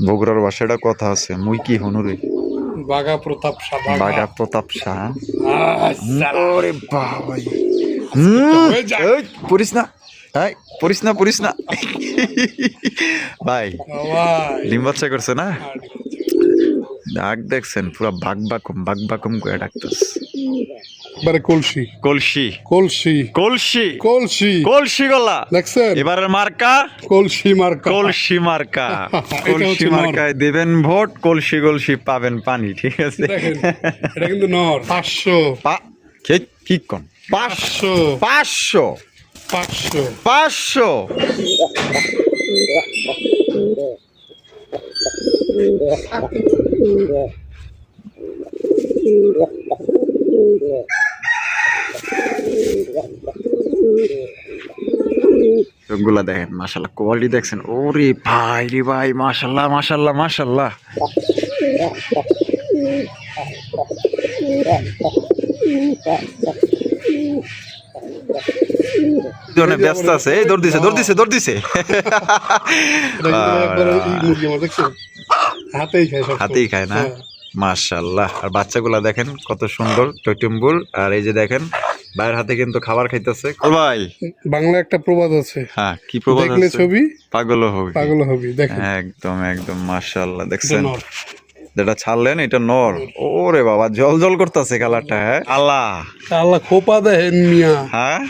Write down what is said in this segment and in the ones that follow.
বগুড়ার ভাষাটা কথা আছে মুই কি হনুরে বাঘা প্রতাপ শাহ বাঘা প্রতাপ শাহ। ওরে বাবা এই পড়িস না এই পড়িস না ভাই ডিম বাচ্চা করছে না ডাক দেখছেন পুরা বাঘ করে ডাকতেছে এবারে কলসি কলসি কলসি কলসি কলসি কলসি গলা দেখছেন এবারের মার্কা কলসি মার্কা কলসি মার্কা এটা হচ্ছে কলসি মার্কায় দেবেন ভোট কলসি কলসি পাবেন পানি ঠিক আছে দেখেন এটা কিন্তু নর 500 কি কোন 500 500 গুলা দেখেন মাশাল্লাহ কোয়ালিটি দেখছেন ওরে ভাই রে ভাই মাশাল্লাহ ব্যস্ত আছে এই দৌড় দিছে হাতেই খায় না মাশাল্লাহ। আর বাচ্চাগুলা দেখেন কত সুন্দর টইটুম্বুর। আর এই যে দেখেন ভাইয়ের হাতে কিন্তু খাবার খাইতেছে ভাই। বাংলা একটা প্রবাদ আছে, হ্যাঁ কি প্রবাদ আছে? দেখলে ছবি পাগল হবি। দেখেন একদম মাশাল্লাহ দেখছেন যেটা ছাড়লেন এটা নর। ওরে বাবা জল করতেছে কালারটা। হ্যাঁ আল্লাহ খোপা দেখেন মিয়া। হ্যাঁ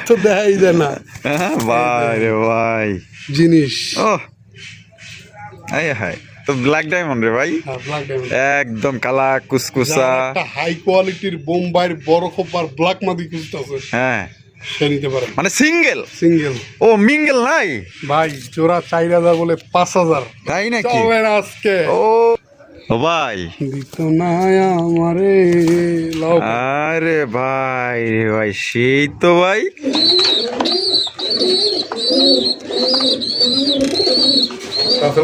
তো দেখাই যায় না ভাই রে ভাই জিনিস। ও হাই তো ব্ল্যাক ডায়মন্ড রে ভাই, একদম কালা কুসকুসা হাই কোয়ালিটির বোম্বাইয়ের বড় খোপার ব্ল্যাক মাদি খুঁজতেছে। হ্যাঁ সে নিতে পারে মানে সিঙ্গেল ও মিঙ্গেল নাই ভাই। জোড়া 4000 বলে 5000 তাই নাকি আজকে? ও ভাই দিত না আমারে আরে ভাই সেই তো ভাই।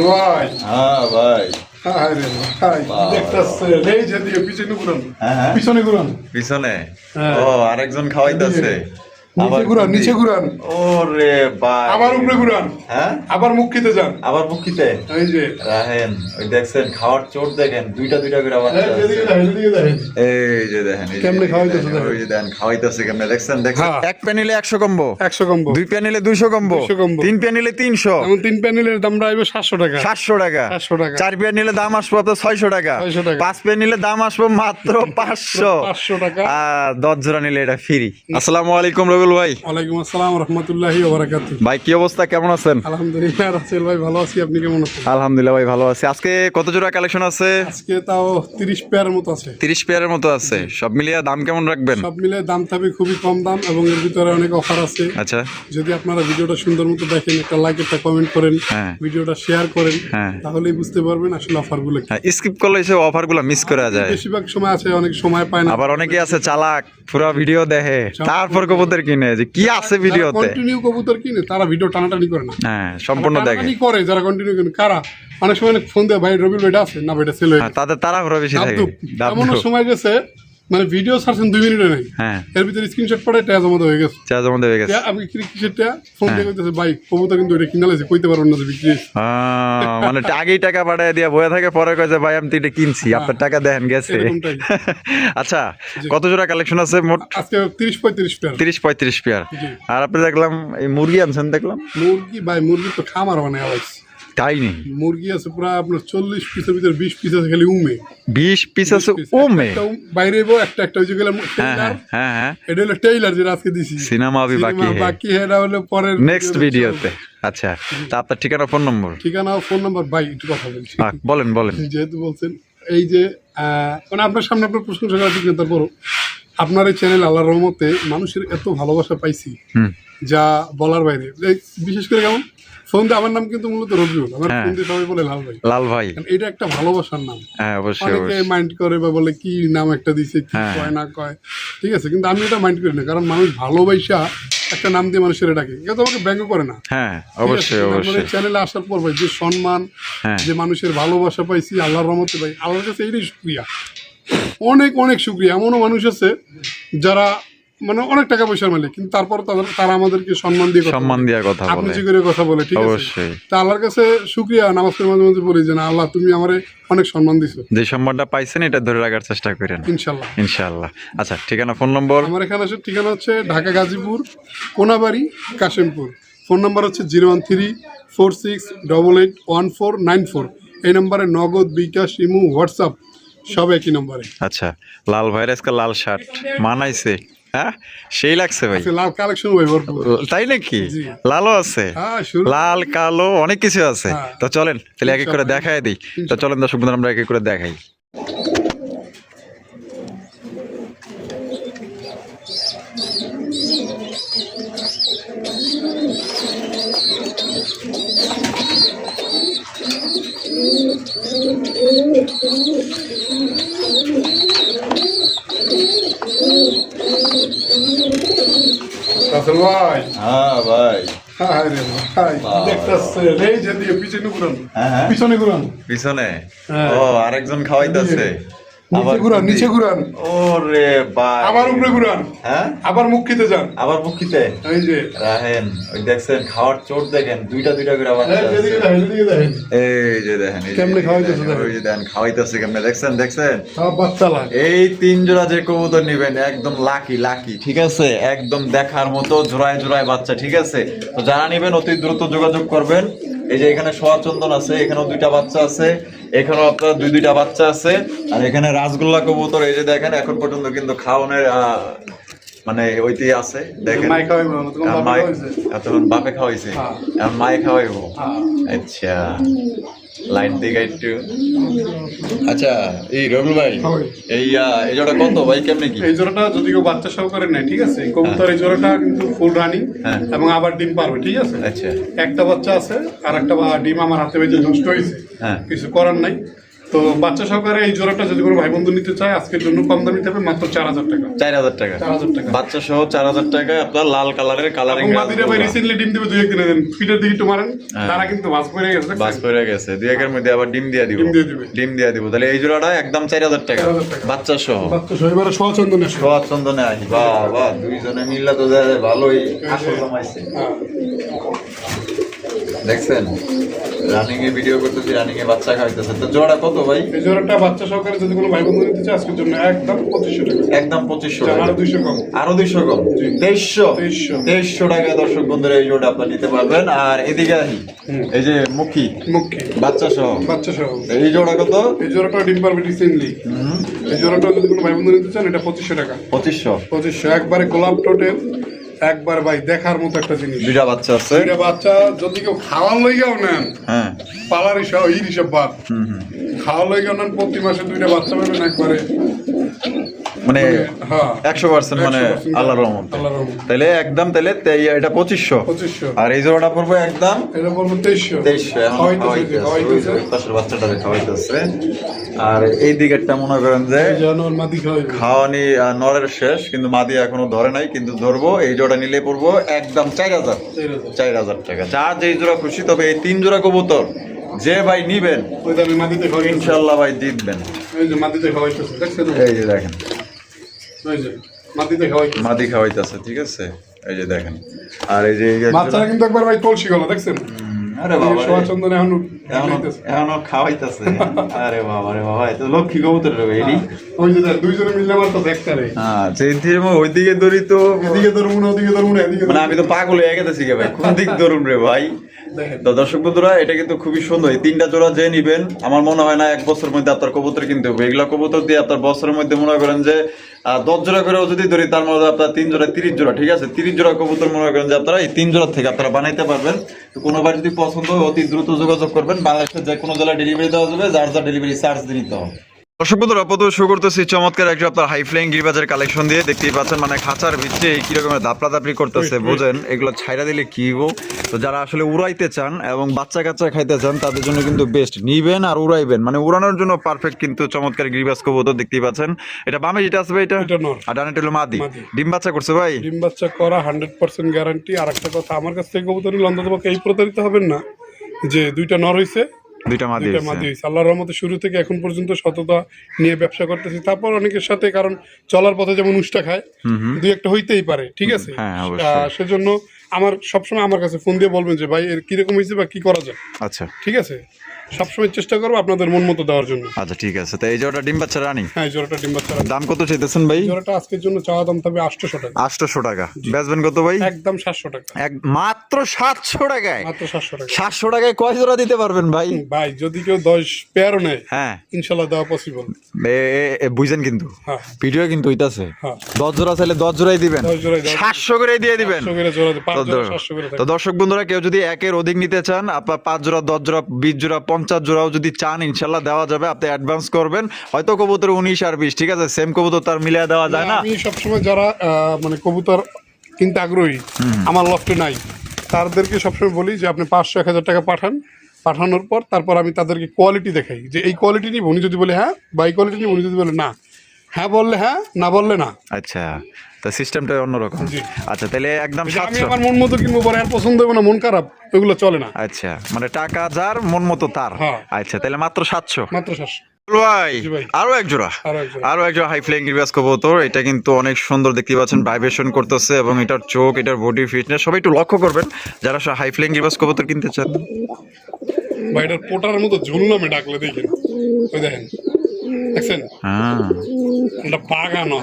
ভাই হ্যাঁ ভাই পিছনে ও আরেকজন খাওয়াইতেছে। নিচে ঘুরান ওরে ভাই আবার উপরে ঘুরান। হ্যাঁ আবার মুখিতে যান। আবার মুখিতে এই যে রাহেন ওই দেখছেন খাওয়ার চোট দেখেন দুইটা করে আবার এই যে দেখেন কেমনে খাওয়াইতেছে ওই যে দেখেন খাওয়াইতেছে কেমনে দেখছেন এক প্যানেলে 100 কম্বো 100 কম্বো, দুই প্যানেলে 200 কম্বো, তিন প্যানেলে 300। এখন 3 প্যানেলের দাম আসবে 700 টাকা 700 টাকা 4 প্যানেলে দাম আসবে তো 600 টাকা 5 প্যানেলে দাম আসবে মাত্র 500 টাকা আর 10 জোড়া নিলে এটা ফ্রি। আসসালামু আলাইকুম রবিউল ভাই। ওয়ালাইকুম আসসালাম রাহমাতুল্লাহি ওয়া বারাকাতুহু। ভাই কি অবস্থা, কেমন আছেন? আলহামদুলিল্লাহ রাসেল ভাই ভালো আছি, আপনি কেমন আছেন? আলহামদুলিল্লাহ ভাই ভালো আছি। আজকে কত জোড়া কালেকশন আছে? আজকে তাও 30 পেয়ারের মতো আছে। 30 পেয়ারের মতো আছে। সব মিলিয়ে দাম কেমন রাখবেন? সব মিলিয়ে দাম থাকবে খুবই কম দাম এবং এর ভিতরে অনেক অফার আছে। আচ্ছা যদি আপনারা ভিডিওটা সুন্দর মতো দেখেন, একটা লাইক একটা কমেন্ট করেন, ভিডিওটা শেয়ার করেন, তাহলেই বুঝতে পারবেন আসলে অফারগুলো কি। স্কিপ করলে এসে অফারগুলো মিস করে যায়। বেশিরভাগ সময় আছে, অনেক সময় পায় না। আবার অনেকে আছে চালাক, পুরো ভিডিও দেখে তারপর কবুতর কিনে যে কি আছে ভিডিওতে। কন্টিনিউ কবুতর কিনে তারা ভিডিও টানাটানি করে না। হ্যাঁ সম্পূর্ণ দেখে করে যারা কন্টিনিউ করে। কারা অনেক সময় ফোন দেয় ভাই রবিউল ভাইটা আছে না, ভাইটা সেল হয়ে তাদের তাড়াহুড়া বেশি থাকে। এমন সময় গেছে মানে ভিডিও ছাড়ছেন 2 মিনিটে নাই, এর ভিতরে স্ক্রিনশট পড়ে টাকা জমা হয়ে গেছে। আমি কিসেরটা ফোন দিয়ে কইতেছে ভাই কবুতর কিন্তু এটা কিনা লাইছে, কইতে পারবেন না যে বিক্রি মানে আগেই টাকা পাঠায় দিয়া বয়ে থাকে, পরে কইছে ভাই আমি তো এটা কিনছি আপনার টাকা দেন গেছে। আচ্ছা কত জোড়া কালেকশন আছে মোট? আজকে 30-35 পেয়ার। আর আপনি দেখলাম এই মুরগি আনছেন, দেখলাম মুরগি ভাই মুরগি তো খামার বানায় আলাইছে। তাই নেই, মুরগি আছে পুরো আপনার 40 পিসের ভিতরে 20 পিস আছে খালি উমে। 20 পিস আছে উমে বাইরে একটা ওই যে গেলাম টেইলার। হ্যাঁ এটা হলো টেইলার যেটা আজকে দিছি। সিনেমা আবি বাকি এটা হলো পরের নেক্সট ভিডিওতে। আচ্ছা তা আপনার ঠিকানা ফোন নম্বর ভাই একটু কথা বলছি। বলেন যেহেতু বলছেন এই যে মানে আপনার সামনে আপনার প্রশংসা করা ঠিক না, তারপরও আপনার এই চ্যানেল আল্লাহর রহমতে মানুষের এত ভালোবাসা পাইছি যা বলার বাইরে। বিশেষ করে কেমন ফোন দিয়ে আমার নাম কিন্তু মূলত রবিউল, আমার ফোন দিয়ে সবাই বলে লাল ভাই। এটা একটা ভালোবাসার নাম। অনেকে মাইন্ড করে বা বলে কি নাম একটা দিছে, কি কয় না কয়, ঠিক আছে, কিন্তু আমি এটা মাইন্ড করি না, কারণ মানুষ ভালোবাসা একটা নাম দিয়ে মানুষের ডাকে, কেউ তো আমাকে ব্যঙ্গ করে না। অবশ্যই চ্যানেলে আসার পর ভাই যে সম্মান, যে মানুষের ভালোবাসা পাইছি আল্লাহর রহমতে ভাই, আল্লাহর কাছে এইটাই শুকরিয়া, অনেক শুকরিয়া। এমনও মানুষ আছে যারা মানে অনেক টাকা পয়সার মালিক, কিন্তু তারপর তারা আমাদেরকে সম্মান দিয়ে কথা সম্মান বলে, দেওয়ার কথা আপনি বলে, যে করে কথা বলে, ঠিক আছে। অবশ্যই তা আল্লাহর কাছে শুকরিয়া, নামাজের মাঝে মাঝে বলি যে না আল্লাহ তুমি আমারে অনেক সম্মান দিছো, যে সম্মানটা পাইছেন এটা ধরে রাখার চেষ্টা করেন ইনশাল্লাহ। ইনশাআল্লাহ। আচ্ছা, ঠিকানা, ফোন নম্বর? আমার এখানে আসার ঠিকানা হচ্ছে ঢাকা গাজীপুর কোনাবাড়ি কাশিমপুর। ফোন নাম্বার হচ্ছে 01346881494। এই নম্বরে নগদ, বিকাশ, ইমো, হোয়াটসঅ্যাপ সব একই নম্বরে। আচ্ছা, লাল ভাইয়ের আজকে লাল শার্ট মানাইছে, হ্যাঁ সেই লাগছে ভাই, লাল কালেকশন ভাই ভরপুর। তাই নাকি? জি। লালও আছে, হ্যাঁ শুরু। লাল কালো অনেক কিছু আছে। হ্যাঁ। তো চলেন তাহলে এক এক করে দেখাই দিই। তো চলেন দর্শক বন্ধুরা আমরা এক এক করে দেখাই। রাসেল ভাই, হ্যাঁ ভাই, আরে ভাই দেখতেছেন, এই যে দিকে পিছনে ঘুরান, হ্যাঁ পিছনে ঘুরান, পিছনে। হ্যাঁ। ও আরেকজন খাওয়াইতেছে। নিচে ঘুরান, নিচে ঘুরান, ওরে ভাই, আবার উপরে ঘুরান, হ্যাঁ আবার মুখ খেতে যান, আবার মুখিতে এই যে রাহেন। ওই দেখছেন খাওয়ার চোট দেখেন, দুইটা দুইটা করে বাচ্চা আছে। এদিকে দেখেন, এদিকে দেখেন, এই যে দেখেন, এই যে কেমনে খাওয়াইতেছে দেখেন, দেখেন। ওই যে দেখেন খাওয়াইতেছে কেমনে, দেখছেন দেখছেন। সব বাচ্চা লাগে। এই 3 জোড়া যে কবুতর নিবেন একদম লাকি লাকি, ঠিক আছে, একদম দেখার মতো জোড়ায় জোড়ায় বাচ্চা, ঠিক আছে। তো যারা নিবেন অতি দ্রুত যোগাযোগ করবেন। এই যে এখানে সোয়া চন্দন আছে, এখানেও 2টা বাচ্চা আছে, এখানেও আপনার দুইটা বাচ্চা আছে, আর এখানে রাসগোল্লা কবুতর এই যে দেখেন এখন পর্যন্ত কিন্তু খাওয়ানোর মানে ওইটি আছে দেখেন। মাই খাওয়াইবো না, তোমার বাবা খাওয়াইছে। এখন বাপে খাওয়াইছে, হ্যাঁ। এখন মায়ে খাওয়াইবো। হ্যাঁ। আচ্ছা, লাইন দিকে একটু। আচ্ছা, এই রবিউল ভাই, হয়। এই জোড়া কত ভাই, কেমনে কি? এই জোড়াটা যদি কেউ বাচ্চা সহকারে নেয়, ঠিক আছে, কবুতর এই জোড়াটা কিন্তু ফুল রানিং হ্যাঁ। এবং আবার ডিম পারবে, ঠিক আছে। আচ্ছা, একটা বাচ্চা আছে, আর একটা ডিম আমার হাতে বেজে নষ্ট হয়েছে, হ্যাঁ। কিছু করার নাই। তো বাচ্চা সহকারে এই জোড়াটা যদি কোনো ভাই বন্ধু নিতে চায়, আজকের জন্য কম দামি থাকবে মাত্র 4000 টাকা। 4000 টাকা, 4000 টাকা বাচ্চা সহ 4000 টাকায় আপনার লাল কালারের কালারিং মাদিরা ভাই রিসেন্টলি ডিম দিবে 2-1 দিনে দেন, ফিটার দিকে একটু মারেন, হ্যাঁ। তারা কিন্তু বাস করে গেছে, বাস করে গেছে, 2-1 এর মধ্যে আবার ডিম দিয়ে দিব, ডিম দিয়ে দিবে। ডিম দিয়ে দিব। তাহলে এই জোড়াটা একদম 4000 টাকা 4000 টাকা। বাচ্চা সহ। বাচ্চা সহ এবারে সোয়া চন্দনে আসবে। সোয়া চন্দনে আসি, বাহ বাহ, দুইজনে মিললে তো ভালোই আসল জমাইছে। হ্যাঁ। দেখছেন রানিং এ ভিডিও করতেছি, রানিং এ বাচ্চা খাইতেছে। তো জোড়া কত ভাই? এই জোড়াটা বাচ্চা সহকারে যদি কোনো ভাই বন্ধু নিতে চায়, আজকের জন্য একদম 2500 টাকা। একদম 2500 আরো টাকা, 200 কম। আরো 200 কম, জি। 2300 2300 2300 টাকা দর্শক বন্ধুরা এই জোড়া আপনারা নিতে পারবেন। আর এদিকে আসি, এই যে মুখী মুখে বাচ্চা সহ, বাচ্চা সহ এই জোড়া কত? এই জোড়াটা ডিম পারবে রিসেন্টলি। এই জোড়াটা যদি কোনো ভাই বন্ধু নিতে চান, এটা 2500 টাকা। 2500, 2500 একবারে গোলাপ টোটেল, একবার ভাই দেখার মতো একটা জিনিস। দুইটা বাচ্চা আছে, এটা বাচ্চা যদি কেউ খাওয়ার লইগাও নেন, হ্যাঁ পালার হিসাব এই হিসাব বাদ, খাওয়ার লইগাও নেন, প্রতি মাসে 2টা বাচ্চা পাবেন একবারে, মানে হ্যাঁ 100% মানে 100% আল্লাহর রহমত। আল্লাহর রহমত। তাহলে একদম তাহলে এটা 2500, 2500 আর এই জোড়াটা পড়বে একদম এটা বলবো 2300। 2300। এখন খাওয়াইতেছে, ওই পাশের বাচ্চাটারে খাওয়াইতেছে। আর এই দিকেরটা মনে করেন যে জানোয়ার মাদি খাওয়াইবে। খাওয়ানি নরের শেষ, কিন্তু মাদি এখনো ধরে নাই, কিন্তু ধরবো। এই জোড়া নিলে পড়বো একদম 4000 4000 টাকা। যার যেই জোড়া খুশি। তবে এই 3 জোড়া কবুতর যে ভাই নিবেন ওই দামে মাদিতে খাওয়াইতেছে। ইনশাল্লাহ ভাই জিতবেন। এই যে মাদিতে খাওয়াইতেছে, দেখছেন? এই যে দেখেন এই যে মাদিতে খাওয়াইতেছে। মাদি খাওয়াইতেছে, ঠিক আছে, এই যে দেখেন। আর এই যে বাচ্চারা কিন্তু একবার ভাই কলসি গলা, দেখছেন? আরে বাবা রে, সোয়া চন্দনে এখনো এখনো খাওয়াইতেছে। আরে বাবা রে বাবা, এত লক্ষ্মী কবুতর রে এডি। ওই যে দেখ, দুইজনে মিলে মারতেছে একটারে। হ্যাঁ, সেই দিয়ে ওইদিকে দৌড়ি তো, এদিকে ধরুন না, ওদিকে ধরুন না, এদিকে মানে আমি তো পাগল হয়ে গেছি ভাই, কোন দিক ধরুন রে ভাই। দেখেন। তো দর্শক বন্ধুরা, এটা কিন্তু খুবই সুন্দর। এই 3টা জোড়া যে নিবেন, আমার মনে হয় না 1 বছরের মধ্যে আপনার কবুতর কিনতে হবে। এগুলা কবুতর দিয়ে আপনার বছরের মধ্যে মনে করেন যে 10 জোড়া করেও যদি ধরি, তার মধ্যে আপনার 3 জোড়া 30 জোড়া, ঠিক আছে, 30 জোড়া কবুতর মনে করেন যে আপনারা এই 3 জোড়া থেকে আপনারা বানাইতে পারবেন। তো কোনোবার যদি পছন্দ হয় অতি দ্রুত যোগাযোগ করবেন। বাংলাদেশের যে কোনো জেলায় ডেলিভারি দেওয়া যাবে, যার যা ডেলিভারি চার্জ দিয়ে নিতে হবে। দর্শক বন্ধুরা, প্রথমে শুরু করতেছি চমৎকার একটা আপনার হাই ফ্লাইং গিরিবাজের কালেকশন দিয়ে। দেখতেই পাচ্ছেন মানে খাঁচার ভিতরে কি রকমের দাপড়াদাপড়ি করতেছে, বুঝেন এগুলো ছাইরা দিলে কি হবো। তো যারা আসলে উড়াইতে চান এবং বাচ্চা কাচ্চা খাইতে চান, তাদের জন্য কিন্তু বেস্ট। নিবেন আর উড়াইবেন, মানে উড়ানোর জন্য পারফেক্ট কিন্তু চমৎকার গিরিবাজ কবুতর। দেখতেই পাচ্ছেন এটা বামে যেটা আছে ভাই, এটা নর। আর ডানেটা হলো মাদি। ডিম বাচ্চা করছে ভাই, ডিম বাচ্চা করা 100% গ্যারান্টি। আর একটা কথা, আমার কাছ থেকে কবুতর নিলে অন্তত পক্ষে এই প্রতারিত হবেন না যে 2টা নর হইছে দুইটা মাদি দুইটা হয়েছে। মাদি হয়েছে আল্লাহর রহমতে। শুরু থেকে এখন পর্যন্ত সততা নিয়ে ব্যবসা করতেছি। তারপর অনেকের সাথে, কারণ চলার পথে যেমন উষ্টা খায়, দুই একটা হইতেই পারে, ঠিক আছে। হ্যাঁ, অবশ্যই। সেজন্য আমার সবসময় আমার কাছে ফোন দিয়ে বলবেন যে ভাই এর কিরকম হয়েছে বা কি করা যায়, আচ্ছা ঠিক আছে। সবসময় চেষ্টা করবো আপনাদের মন মতো দেওয়ার জন্য। আচ্ছা, ঠিক আছে। তো এই জোড়াটা ডিম বাচ্চা রানি, হ্যাঁ, এই জোড়াটা ডিম বাচ্চা। দাম কত চাইতেছেন ভাই? জোড়াটা আজকের জন্য চাওয়া দাম তবে 800 টাকা। 800 টাকা। বেচবেন কত ভাই? একদম 700 টাকা। মাত্র 700 টাকায়? মাত্র 700 টাকা। 700 টাকায় কয় জোড়া দিতে পারবেন ভাই? ভাই যদি কেউ 10 পেয়ারও নেয়, হ্যাঁ, ইনশাল্লাহ দেওয়া পসিবল। বুঝছেন কিন্তু হ্যাঁ ভিডিও কিন্তু হইতাছে। হ্যাঁ, 10 জোড়া চাইলে 10 জোড়াই দিবেন, 10 জোড়াই দাও। 700 করে দিয়ে দিবেন। 700 করে জোড়া দেয়, 5 জোড়া 700 করে তো থাকে। দর্শক বন্ধুরা, কেউ যদি একের অধিক নিতে চান, আপনার 5 জোড়া, 10 জোড়া, 20 জোড়া, 50 জোড়াও যদি চান, ইনশাল্লাহ দেওয়া যাবে। আপনি অ্যাডভান্স করবেন, হয়তো কবুতর 19 আর 20, ঠিক আছে, সেম কবুতর তার মিলিয়ে দেওয়া যায় না। আমি সবসময় যারা মানে কবুতর কিনতে আগ্রহী, আমার লফটে নাই, তাদেরকে সবসময় বলি যে আপনি 500-1000 টাকা পাঠান। পাঠানোর পর তারপর আমি তাদেরকে কোয়ালিটি দেখাই যে এই কোয়ালিটি নিব। উনি যদি বলে হ্যাঁ, বা এই কোয়ালিটি নিব, উনি যদি বলে না, হ্যাঁ বললে হ্যাঁ, না বললে না। আচ্ছা, তো সিস্টেমটা অন্যরকম। জি। আচ্ছা, তাহলে একদম যে আমি 700। আমার মন মতো কিনবো, পরে আর পছন্দ হবে না, মন খারাপ, ওইগুলো চলে না। আচ্ছা, মানে টাকা যার মন মতো তার। হ্যাঁ। আচ্ছা, তাহলে মাত্র 700। মাত্র 700। ভাই জি ভাই। আরো এক জোড়া, আরো একজন। আরো একজন হাই ফ্লাইং গিরিবাজ কবুতর। এটা কিন্তু অনেক সুন্দর, দেখতে পাচ্ছেন ভাইব্রেশন করতেছে, এবং এটার চোখ, এটার বডি ফিটনেস সবাই একটু লক্ষ্য করবেন যারা হাই ফ্লাইং গিরিবাজ কবুতর কিনতে চান। ভাই এটার পোটার মতো ঝুল নামে ডাকলে দেখেন, ওই দেখেন, দেখছেন হ্যাঁ, এটা বাগানো।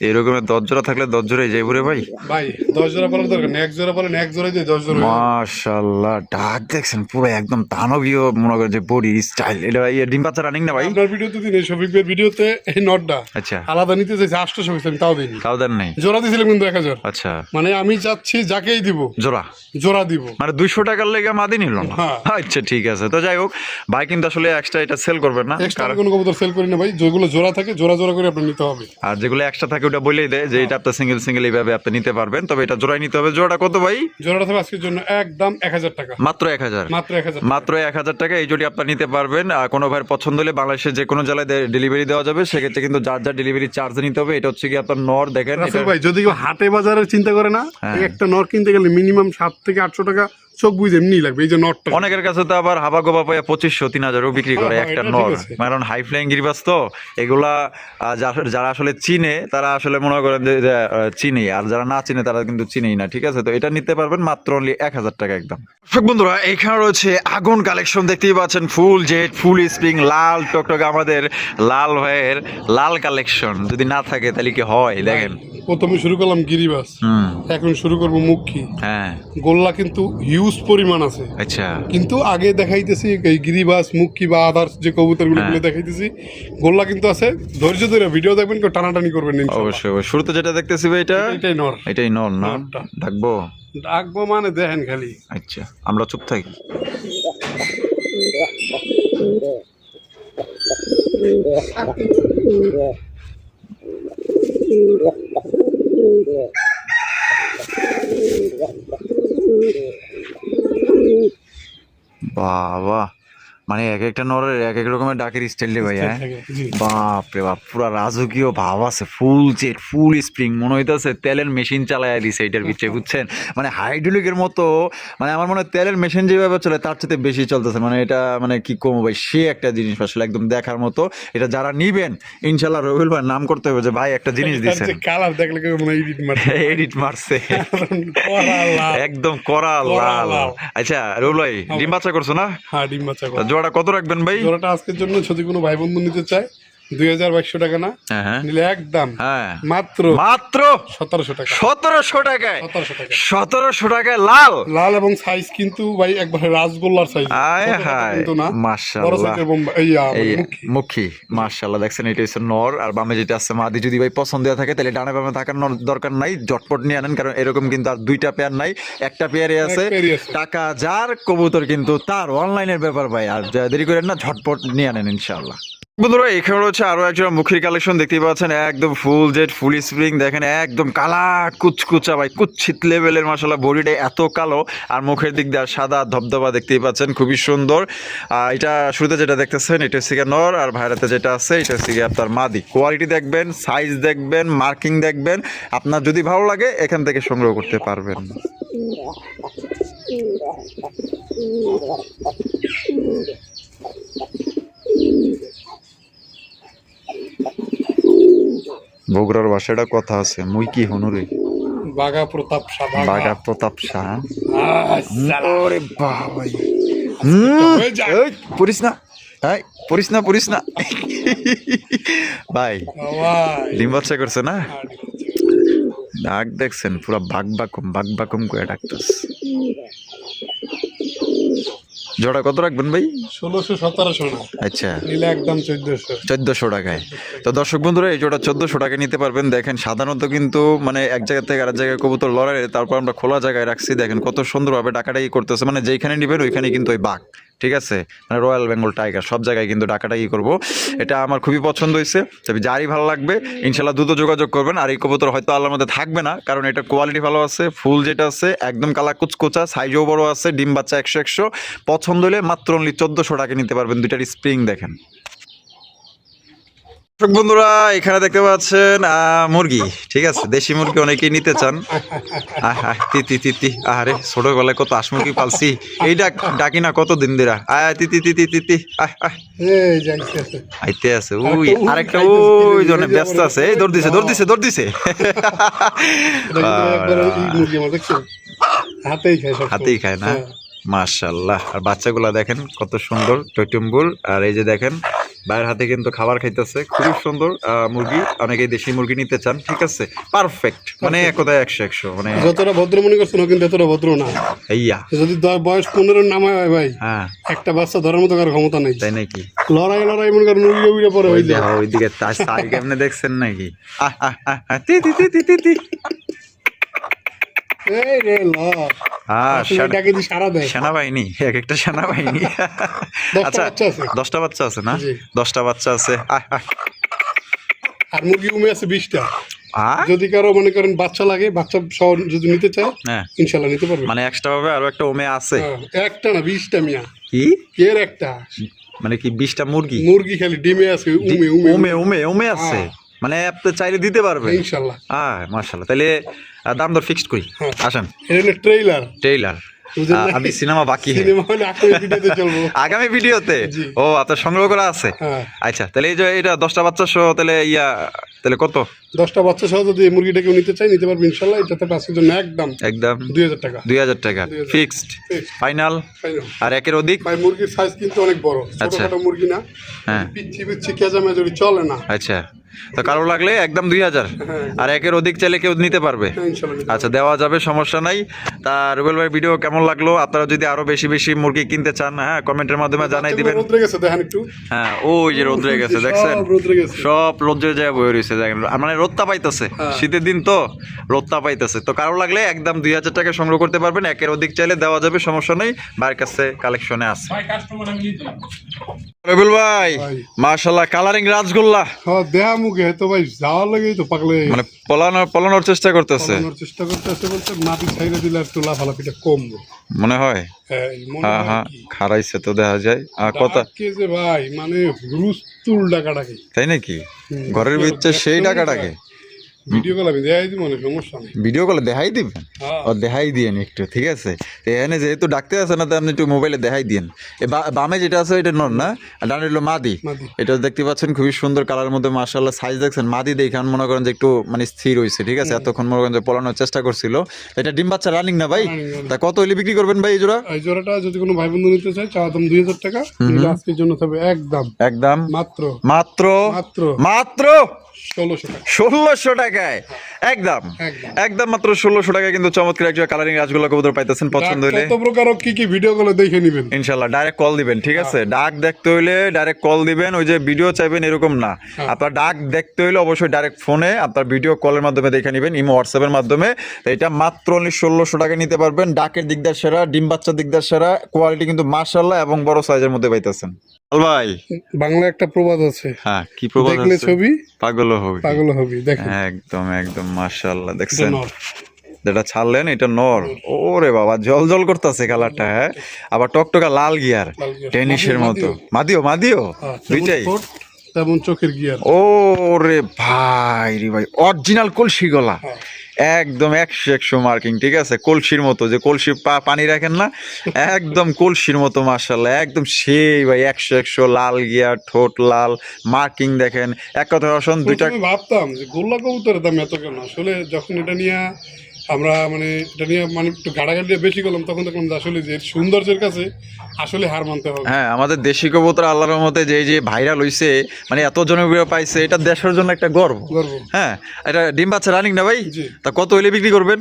এরকমের 10 জোড়া থাকলে 10 জোড়াই যাইব রে ভাই। ভাই 10 জোড়া পালার দরকার নেই, 1 জোড়া পালেন 1 জোড়া দিয়ে 10 জোড়া হয়ে যাবে। মাশাআল্লাহ, ডাক দেখছেন পুরো একদম দানবীয়, মনে করেন যে বডি স্টাইল। এটা ডিম বাচ্চা রানিং না ভাই? আপনার ভিডিওতে দিন, শফিক ভাইয়ের ভিডিওতে এই নটটা আচ্ছা, আলাদা নিতে চাইছে 800 হয়েছে, আমি তাও দিইনি। তাও দেন নাই? জোড়া দিয়েছিলাম কিন্তু 1000। আচ্ছা, মানে আমি চাচ্ছি যাকেই দিব জোড়া জোড়া দিব। মানে 200 টাকার লেগে মাদি নিল না? হ্যাঁ। আচ্ছা, ঠিক আছে। তো যাই হোক, ভাই কিন্তু আসলে এক্সট্রা এটা সেল করবেন না, এক্সট্রা কোনো কবুতর সেল করি না ভাই, যেগুলো জোড়া থাকে জোড়া জোড়া করে আপনার নিতে হবে। আর যেগুলো এক্সট্রা থাকে ওটা বলেই দেয় যে এটা আপনার সিঙ্গেল সিঙ্গেল এইভাবে আপনি নিতে পারবেন, তবে এটা জোড়াই নিতে হবে। জোড়াটা কত ভাই? জোড়াটা থাকবে আজকের জন্য একদম 1000 টাকা। মাত্র 1000। মাত্র 1000। মাত্র 1000 টাকা এই জোড়ি আপনার নিতে পারবেন। আর কোনো ভাইয়ের পছন্দ হলে বাংলাদেশের যে কোনো জেলায় ডেলিভারি দেওয়া যাবে, সেক্ষেত্রে কিন্তু যার যার ডেলিভারি চার্জ নিতে হবে। এটা হচ্ছে কি আপনার নর, দেখেন রাসেল ভাই যদি কেউ হাটে বাজারে চিন্তা করে না, হ্যাঁ। এই একটা নর কিনতে গেলে মিনিমাম 700 থেকে 800 টাকা চোখ বুঝে এমনি লাগবে। এই যে নটটা অনেকের কাছে তো আবার হাবা গোবা পাইয়া 2500-3000 বিক্রি করে হ্যাঁ, একটা এটা নর। ঠিক আছে। কারণ হাই ফ্লাইং গিরিবাজ তো এগুলা যারা আসলে চিনে তারা আসলে মনে করেন যে চিনে, আর যারা না চিনে তারা কিন্তু চিনেই না, ঠিক আছে। তো এটা নিতে পারবেন মাত্র অনলি 1000 টাকা একদম। দর্শক বন্ধুরা, এখানে রয়েছে আগুন কালেকশন, দেখতেই পাচ্ছেন ফুল জেট, ফুল স্প্রিং, লাল টকটকে আমাদের লাল ভাইয়ের লাল কালেকশন। যদি না থাকে তাহলে কি হয়, দেখেন। প্রথমে শুরু করলাম গিরিবাস, এখন শুরু করবো মুখী। হ্যাঁ, গোল্লা কিন্তু হিউজ পরিমাণ আছে, আচ্ছা, কিন্তু আগে দেখাইতেছি এই গিরিবাস, মুখী বা আদার্স যে কবুতর গুলো দেখাইতেছি। গোল্লা কিন্তু আছে, ধৈর্য ধরে ভিডিও দেখবেন, কেউ টানাটানি করবেন না ইনশাআল্লাহ। অবশ্যই অবশ্যই। শুরুতে যেটা দেখতেছি ভাই, এটাই নর। এটাই নর না? নরটা। ডাকবো? ডাকবো মানে দেখেন খালি। আচ্ছা, আমরা চুপ থাকি। বাবা, মানে এক একটা নরের এক এক রকমের ডাকের স্টাইল রে ভাই। হ্যাঁ, জি। বাপ রে বাপ, পুরা রাজকীয় ভাব আছে। ফুল জেট, ফুল স্প্রিং, মনে হইতেছে তেলের মেশিন চালায় দিছে এটার ভিতরে, বুঝছেন? মানে হাইড্রোলিকের মতো, মানে আমার মনে হয় তেলের মেশিন যেভাবে চলে তার চেয়ে বেশি চলতেছে। মানে এটা মানে কি কম ভাই, সে একটা জিনিস আসলে একদম দেখার মতো। এটা যারা নিবেন ইনশাল্লাহ রবিউল ভাই নাম করতে হবে যে ভাই একটা জিনিস দিচ্ছেন। কালার দেখলে কেউ মনে এডিট মারছে। এডিট মারছে কড়া লাল। একদম করা লাল। লাল। আচ্ছা রবিউল ভাই, ডিম বাচ্চা করছো না? হ্যাঁ, ডিম বাচ্চা করে। জোড়াটা কত রাখবেন ভাই? জোড়াটা আজকের জন্য যদি কোনো ভাই বন্ধু নিতে চায় 2200 টাকা না হ্যাঁ হ্যাঁ নিলে একদম হ্যাঁ, মাত্র মাত্র 1700 টাকা। 1700 টাকায়। 1700 টাকা 1700 টাকায় লাল। লাল, এবং সাইজ কিন্তু ভাই একবারে রাসগোল্লার সাইজ, আয় হায়, কিন্তু না বড় মাশাআল্লাহ। সাইজের বোম্বাই। এই এই মুখী। মুখী, মাশাআল্লাহ, দেখছেন এটা হচ্ছে নর, আর বামে যেটা আছে মাদি। যদি ভাই পছন্দ হয়ে থাকে তাহলে ডানে বামে থাকার দরকার নাই, ঝটপট নিয়ে আনেন। কারণ এরকম কিন্তু আর দুইটা পেয়ার নাই, একটা পেয়ারে আছে। এক পেয়ারই আছে। টাকা যার, কবুতর কিন্তু তার, অনলাইনের ব্যাপার ভাই। আর দেরি করেন না, ঝটপট নিয়ে আনেন ইনশাআল্লাহ। বন্ধুরা, এখানে রয়েছে আরো একজন মুখের কালেকশন, দেখতেই পাচ্ছেন একদম ফুল জেট, ফুল স্প্রিং, দেখেন একদম কালা কুচকুচা ভাই, কুচ্ছিত লেভেলের। মাশাআল্লাহ, বডিটা এত কালো আর মুখের দিক দিয়ে সাদা ধবধবা, দেখতেই পাচ্ছেন খুবই সুন্দর। এটা শুরুতে যেটা দেখতেছেন এটা হচ্ছে গিয়ে নর, আর ভাইরাতে যেটা আছে এটা হচ্ছে গিয়ে আপনার মাদি। কোয়ালিটি দেখবেন, সাইজ দেখবেন, মার্কিং দেখবেন, আপনার যদি ভালো লাগে এখান থেকে সংগ্রহ করতে পারবেন। বগুড়ার ভাষাটা কথা আছে মুই কি হনুরে বাঘা প্রতাপ শাহ বাঘা প্রতাপ শাহ। ওরে বাবা হয়ে যাক। পড়িস না, এই পড়িস না ভাই ডিম বাচ্চা করছে না, ডাক দেখছেন পুরা বাঘ করে ডাকতেছে। জোড়া কত রাখবেন ভাই? 1600-1700 না, আচ্ছা নিলে একদম 1400 টাকায়। তো দর্শক বন্ধুরা এই জোড়া 1400 টাকা নিতে পারবেন। দেখেন সাধারণত কিন্তু মানে এক জায়গা থেকে আরেক জায়গায় কবুতর লড়াই, তারপর আমরা খোলা জায়গায় রাখছি, দেখেন কত সুন্দরভাবে ডাকাডাকি করতেছে, মানে যেখানে নিবেন ওইখানে কিন্তু ওই বাঘ, ঠিক আছে, মানে রয়্যাল বেঙ্গল টাইগার সব জায়গায় কিন্তু ডাকাডাকি করবো। এটা আমার খুবই পছন্দ হয়েছে, তবে যারই ভালো লাগবে ইনশাল্লাহ দ্রুত যোগাযোগ করবেন। আর এই কবুতর হয়তো আল্লাহর মধ্যে থাকবে না, কারণ এটা কোয়ালিটি ভালো আছে, ফুল যেটা আছে একদম কালা কুচকুচা, সাইজও বড় আছে, ডিম বাচ্চা 100 পছন্দ হলে মাত্র অনলি 1400 টাকা নিতে পারবেন। দুইটার স্প্রিং দেখেন। দর্শক বন্ধুরা এখানে দেখতে পাচ্ছেন মুরগি, ঠিক আছে, দেশি মুরগি অনেকেই নিতে চান। তিতি আরে ছোটবেলায় কত হাঁস মুরগি পালছি, এই ডাকি না কতদিন দিরা তিতি আইতে আছে। ওই আরেকটা ওই জন্য ব্যস্ত আছে, এই দৌড় দিছে হাতেই খায় না, মাশাআল্লাহ। আর বাচ্চাগুলা দেখেন কত সুন্দর টইটুম্বুর। আর এই যে দেখেন বাইরের হাতে কিন্তু খাবার খাইতেছে, খুবই সুন্দর মুরগি। অনেকেই দেশি মুরগি নিতে চান, ঠিক আছে, পারফেক্ট, মানে একদায় 100 মানে যতটা ভদ্র মনে করছেন কিন্তু এতটা ভদ্র না। এইয়া যদি বয়স 15 নামায় হয় ভাই, হ্যাঁ একটা বাচ্চা ধরার মতো কারো ক্ষমতা নাই, তাই নাকি? লড়াই মনে করেন মুরগি উড়ে পড়ে হইলে ওইদিকে তার সাই কেমনে দেখছেন নাকি? এই রে ল হ্যাঁ ডাকে দি সারা দেয় সেনাবাহিনী, এক একটা সেনাবাহিনী। আচ্ছা 10টা বাচ্চা আছে না? 10টা বাচ্চা আছে। আর মুরগি উমে আছে 20টা। আর যদি কারো মনে করেন বাচ্চা লাগে, বাচ্চা সহ যদি নিতে চায় ইনশাআল্লাহ নিতে পারবে। মানে এক্সট্রা ভাবে আরো একটা ওমে আছে? একটা না 20টা মিয়া। কি এর একটা মানে কি 20টা মুরগি খালি ডিমে আছে, উমে আছে, মানে আপনি চাইলে দিতে পারবে ইনশাআল্লাহ। মাশাআল্লাহ। তাহলে দাম দর ফিক্সড করি, আসেন। এটা হলো ট্রেইলার আমি সিনেমা বাকি আগামী ভিডিওতে। ও আপনার সংগ্রহ করা আছে? আচ্ছা তাহলে এই যে এটা 10টা বাচ্চা সহ তাহলে তাহলে কত? 10টা বাচ্চা সহ যদি মুরগিটা কেউ নিতে চাই নিতে পারবে ইনশাআল্লাহ। এটাতে আজকের জন্য একদম 2000 টাকা। 2000 টাকা ফিক্সড ফাইনাল। আর একের অধিক ভাই মুরগির সাইজ কিন্তু অনেক বড়, ছোটখাটো মুরগি না, পিচ্ছি কেজামেজুরি চলে না। আচ্ছা তো কারো লাগলে একদম 2000, আর একের অধিক চাইলে কেউ নিতে পারবে। আচ্ছা দেওয়া যাবে, সমস্যা নাই। তা রুবেল ভাই ভিডিও কেমন লাগলো? আপনারা যদি আরো বেশি মুরগি কিনতে চান, হ্যাঁ কমেন্টের মাধ্যমে জানাই দিবেন। হ্যাঁ ওই যে রোদ্রে গেছে দেখছেন, সব রোদ্রে যায় বয়ে রয়েছে, দেখেন মানে রোদটা পাইতেছে, শীতের দিন তো রোদটা পাইতেছে। তো কারো লাগলে একদম 2000 টাকা সংগ্রহ করতে পারবেন, একের অধিক চাইলে দেওয়া যাবে, সমস্যা নেই, ভাইয়ের কাছে কালেকশনে আছে। রুবেল ভাই মাশাআল্লাহ কালারিং রাজগোল্লা দেহা মুখে তো ভাই যাওয়ার লাগেই তো পাগলে, মানে পলানোর চেষ্টা করতেছে বলতে মাটি ছাইরে দিলে আর তোলা ফালাপিটা কম মনে হয়। হ্যাঁ খারাইছে তো দেখা যায়। কথা যে ভাই মানে হুলুস্তুল ডাকাডাকি, তাই নাকি? ঘরের ভিতরে সেই ডাকাডাকি ভিডিও কল আমি দেখাই দিব, মানে সমস্যা নেই, ভিডিও কলে দেখাই দিবেন, ও দেখাই দিয়েন একটু, ঠিক আছে। তো এখানে যেহেতু ডাকতে আছে না, তো আপনি একটু মোবাইলে দেখাই দিয়েন। বামে যেটা আছে এটা নর না, আর ডানে হলো মাদি। এটা দেখতে পাচ্ছেন খুবই সুন্দর কালার মধ্যে, মাশাআল্লাহ সাইজ দেখছেন। মাদি দেখে মনে করেন যে একটু মানে স্থির হয়েছে, ঠিক আছে, এতক্ষণ মনে করেন যে পলানোর চেষ্টা করছিল। এটা ডিম বাচ্চা রানিং না ভাই? তা কত হলে বিক্রি করবেন ভাই এই জোড়া? এই জোড়াটা যদি কোনো ভাই বন্ধু নিতে চায় চাওয়া দাম 2000 টাকা, আজকের জন্য তবে একদম মাত্র 1600 টাকায় একদম মাত্র 1600 টাকায় কিন্তু চমৎকার একজন কালারিং রাজগোল্লা কবুতর পাইতেছেন। পছন্দ হলে কত প্রকার কি ভিডিও কলে দেখে নেবেন ইনশাআল্লাহ, ডাইরেক্ট কল দিবেন, ঠিক আছে। ডাক দেখতে হইলে ডাইরেক্ট কল দিবেন, ওই যে ভিডিও চাইবেন এরকম না। আপনার ডাক দেখতে হইলে অবশ্যই ডাইরেক্ট ফোনে আপনার ভিডিও কলের মাধ্যমে দেখে নেবেন, ইমো হোয়াটসঅ্যাপের মাধ্যমে। এটা মাত্র 1600 টাকায় নিতে পারবেন। ডাকের দিকদার সেরা, ডিম বাচ্চার দিকদার সেরা, কোয়ালিটি কিন্তু মাশাআল্লাহ এবং বড় সাইজের মধ্যে পাইতেছেন। ভাই বাংলা একটা প্রবাদ আছে, হ্যাঁ কি প্রবাদ আছে? দেখলে ছবি পাগল হবি। দেখেন একদম মাশাআল্লাহ, দেখছেন যেটা ছাড়লেন এটা নর। ওরে বাবা জল করতেছে কালারটা, হ্যাঁ আবার টকটকা লাল গিয়ার টেনিসের মতো। মাদিও দুইটাই তেমন চোখের গিয়ার। ওরে ভাই রে ভাই অরিজিনাল কলসি গলা, একদম 100 মার্কিং, ঠিক আছে, কলসির মতো, যে কলসি পানি রাখেন না, একদম কলসির মতো মাশাআল্লাহ, একদম সেই ভাই 100 লাল গিয়া, ঠোঁট লাল, মার্কিং দেখেন। এক কথা অসন দুইটা প্রথমে ভাবতাম যে গোল্লা কবুতরের দাম এত কেন, আসলে যখন এটা নিয়ে আমরা মানে এটা নিয়ে মানে একটু গাড়াগাড়ি বেশি করলাম, তখন দেখলাম যে আসলে যে এর সৌন্দর্যের কাছে আসলে হার মানতে হবে। হ্যাঁ, আমাদের দেশি কবুতর আল্লাহর রহমতে যে ভাইরাল হইছে, মানে এত জনপ্রিয় পাইছে, এটা দেশের জন্য একটা গর্ব। গর্ব। হ্যাঁ, এটা ডিম বাচ্চা রানিং না ভাই? জি। তা কত হইলে বিক্রি করবেন?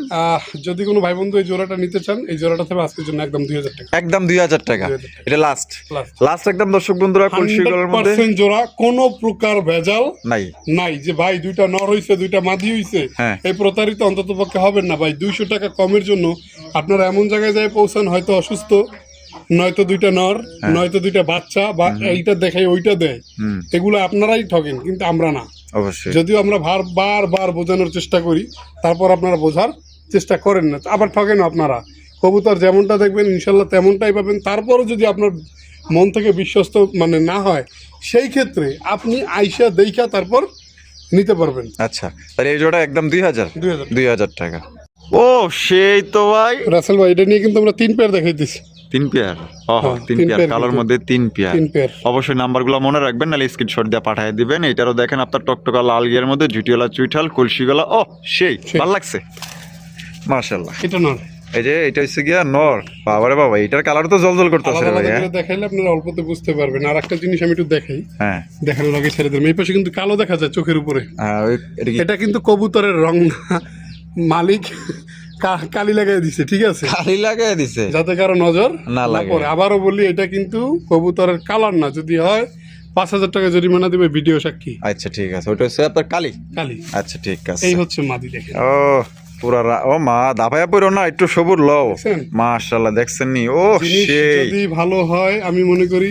যদি কোনো ভাই বন্ধু এই জোড়াটা নিতে চান, এই জোড়াটা থাকবে আজকের জন্য একদম 2000 টাকা। একদম 2000 টাকা, 2000 টাকা। এটা লাস্ট Last। লাস্ট একদম। দর্শক বন্ধুরা, কলসিগুলোর মধ্যে 100% জোড়া, কোনো প্রকার ভেজাল নাই। নাই যে ভাই দুইটা নর হইছে দুইটা মাদি হইছে, হ্যাঁ। এই প্রতারিত অন্তত পক্ষে হবেন না ভাই। 200 টাকা কমের জন্য আপনারা এমন জায়গায় যায় পৌঁছান, হয়তো অসুস্থ, নয়তো দুইটা নর, নয়তো দুইটা বাচ্চা, বা এইটা দেখাই ওইটা দেয়, হুম, এগুলো আপনারাই ঠকেন, কিন্তু আমরা না। অবশ্যই। যদিও আমরা বারবার বোঝানোর চেষ্টা করি, তারপর আপনারা বোঝার চেষ্টা করেন না, আবার ঠকেন আপনারা। কবুতর যেমনটা দেখবেন ইনশাল্লাহ তেমনটাই পাবেন। তারপরও যদি আপনার মন থেকে বিশ্বস্ত মানে না হয়, সেই ক্ষেত্রে আপনি আইসা দেখা তারপর নিতে পারবেন। আচ্ছা, তাহলে এই জোড়া একদম 2000 2000 2000 টাকা। ও সেই তো ভাই, রাসেল ভাই, এটা নিয়ে কিন্তু আমরা 3 পেয়ার দেখাইতেছি। 3 পেয়ার। হ্যাঁ, 3 তিন পেয়ার পেয়ার কালোর কিন্তু। মধ্যে 3 পেয়ার। 3 পেয়ার। অবশ্যই নাম্বারগুলো মনে রাখবেন, নাহলে স্ক্রিনশট দিয়ে পাঠিয়ে দিবেন। এটারও দেখেন আপনার টকটকা লাল গিয়ার মধ্যে জুটিওয়ালা চুইঠাল কলসিগলা। ও সেই ভালো লাগছে মাশাআল্লাহ। এটা নর। এই যে এটা হচ্ছে গিয়া নর। বাবারে বাবা, এটার কালার তো জলজল করতেছে আলাদা ভাই। আলাদা হ্যাঁ করে দেখাইলে আপনারা অল্পতে বুঝতে পারবেন। আর একটা জিনিস আমি একটু দেখাই, হ্যাঁ দেখানোর আগে ছেড়ে দেবেন। এই পাশে কিন্তু কালো দেখা যায় চোখের উপরে, হ্যাঁ, এটা কি এটা কিন্তু কবুতরের রং না, মালিক কালি লাগাই দিছে, ঠিক আছে, খালি লাগাই দিছে? যাতে কারো নজর না না লাগে। পড়ে। আবারও বলি, এটা কিন্তু কবুতরের কালার না, যদি হয় 5000 টাকা জরিমানা দিবে ভিডিও সাক্ষী। আচ্ছা ঠিক আছে, ওটা হচ্ছে আপনার কালি। কালি। আচ্ছা ঠিক আছে। এই হচ্ছে মাদি, দেখেন। ও পুরা ও মা দাবায়া পড়ো না, একটু সবুর লও। দেখছেন? মাশাআল্লাহ, দেখছেন নি? ও জিনিস সেই যদি ভালো হয়, আমি মনে করি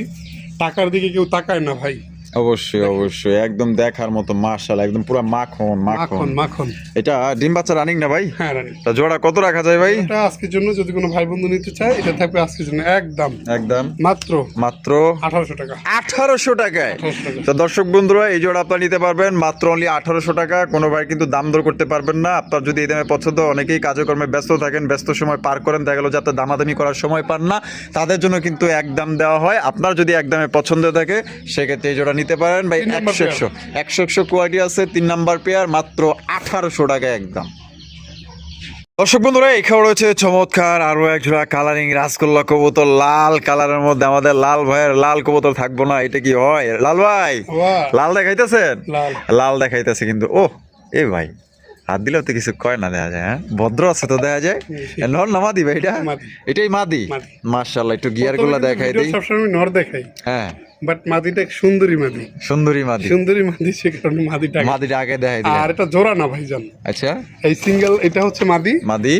টাকার দিকে কেউ তাকায় না ভাই। অবশ্যই অবশ্যই, একদম দেখার মতো মাশাআল্লাহ, একদম পুরা মাখন মাখন। মাখন মাখন। এটা ডিম বাচ্চা রানিং না ভাই? হ্যাঁ রানি। তা জোড়া কত রাখা যায় ভাই? এটা আজকের জন্য যদি কোনো ভাই বন্ধু নিতে চায়, এটা থাকবে আজকের জন্য একদম একদম মাত্র মাত্র 1800 টাকা। 1800 টাকায়। 1800 টাকা। তো দর্শক বন্ধুরা, এই জোড়া আপনারা নিতে পারবেন মাত্র অনলি 1800 টাকা। কোনো ভাই কিন্তু দাম দর করতে পারবেন না। আপনার যদি এই দামে পছন্দ, অনেকেই কাজকর্মে ব্যস্ত থাকেন, ব্যস্ত সময় পার করেন, দেখা গেল যাতে দামাদামি করার সময় পান না, তাদের জন্য কিন্তু একদম দেওয়া হয়। আপনার যদি একদমে পছন্দ থাকে, সেক্ষেত্রে এই জোড়া নিতে পারেন ভাই। 100 কোয়ালিটি আছে, 3 নাম্বার পেয়ার, মাত্র 1800 টাকা একদম। দর্শক বন্ধুরা, এখানে রয়েছে চমৎকার আরো এক জোড়া কালারিং রাসগোল্লা কবুতর, লাল কালারের মধ্যে। আমাদের লাল ভাইয়ের লাল কবুতর থাকবো না, এটা কি হয় লাল ভাই? বাহ, লাল দেখাইতেছেন? লাল। লাল দেখাইতেছে কিন্তু। ও এ ভাই, হাত দিলেও তো কিছু কয় না, দেখা যায়। হ্যাঁ, ভদ্র আছে তো দেখা যায়। নর না মাদি ভাই এটা? মাদি। এটাই মাদি। মাদি। মাশাআল্লাহ, একটু গিয়ার গুলা দেখাই দিই। সবসময় নর দেখাই, হ্যাঁ, বাট মাদিটা সুন্দরী মাদি। সুন্দরী মাদি। সুন্দরী মাদি, সে কারণে মাদিটা। মাদিটা আগে দেখাই দিই। আর এটা জোড়া না ভাইজান, আচ্ছা, এই সিঙ্গেল, এটা হচ্ছে মাদি। মাদি।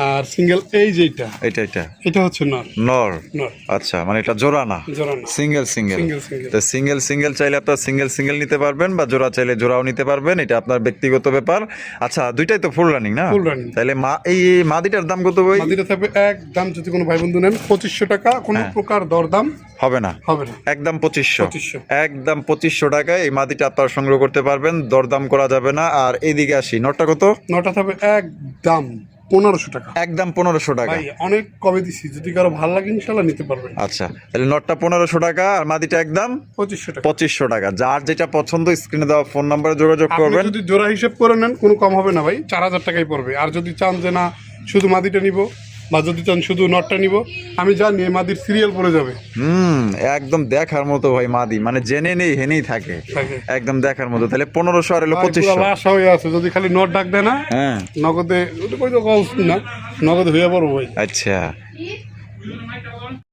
আর সিঙ্গেল এই যেটা, এটা এটা হচ্ছে নর। নর। নর, আচ্ছা, মানে এটা জোড়া না, জোড়া না। Single single. Single single. তো সিঙ্গেল চাইলে আপনার সিঙ্গেল নিতে পারবেন, বা জোড়া চাইলে জোড়াও নিতে পারবেন, এটা আপনার ব্যক্তিগত ব্যাপার। আচ্ছা, দুইটাই তো ফুল রানিং না? Full running. তাহলে এই মাদিটার দাম কত ভাই? মাদিটা থাকবে একদম, যদি কোনো ভাই বন্ধু নেন 2500 টাকা, কোনো প্রকার দরদাম হবে না, হবে না। একদম 2500। 2500। একদম 2500 টাকায় এই মাদিটা আপনারা সংগ্রহ করতে পারবেন, দরদাম করা যাবে না। আর এইদিকে আসি, নটটা কত? নটা থাকবে একদম 1500 টাকা। একদম 1500 টাকা। ভাই অনেক কমে দিছি, যদি কারো ভালো লাগে ইনশাল্লাহ নিতে পারবেন। আচ্ছা, তাহলে নটটা 1500 টাকা, আর মাদিটা একদম 2500 টাকা। 2500 টাকা। যার যেটা পছন্দ, স্ক্রিনে দেওয়া ফোন নাম্বারে যোগাযোগ আপনি করবেন। যদি জোড়া হিসেব করে নেন, কোনো কম হবে না ভাই, 4000 টাকাই পড়বে। আর যদি চান যে না শুধু মাদিটা নিব, বা যদি চান শুধু নটটা নিব, আমি জানি এই মাদির সিরিয়াল পড়ে যাবে। একদম দেখার মতো ভাই মাদি, মানে জেনে নেই হেনেই থাকে, থাকে। একদম দেখার মতো। তাহলে 1500 আর হলো ভাই, পুরা 2500। লাশ হয়ে আছে, যদি খালি নট ডাক দেয় না, হ্যাঁ, নগদে ওটা কই তো কম না, নগদে হয়ে পড়বো ভাই। আচ্ছা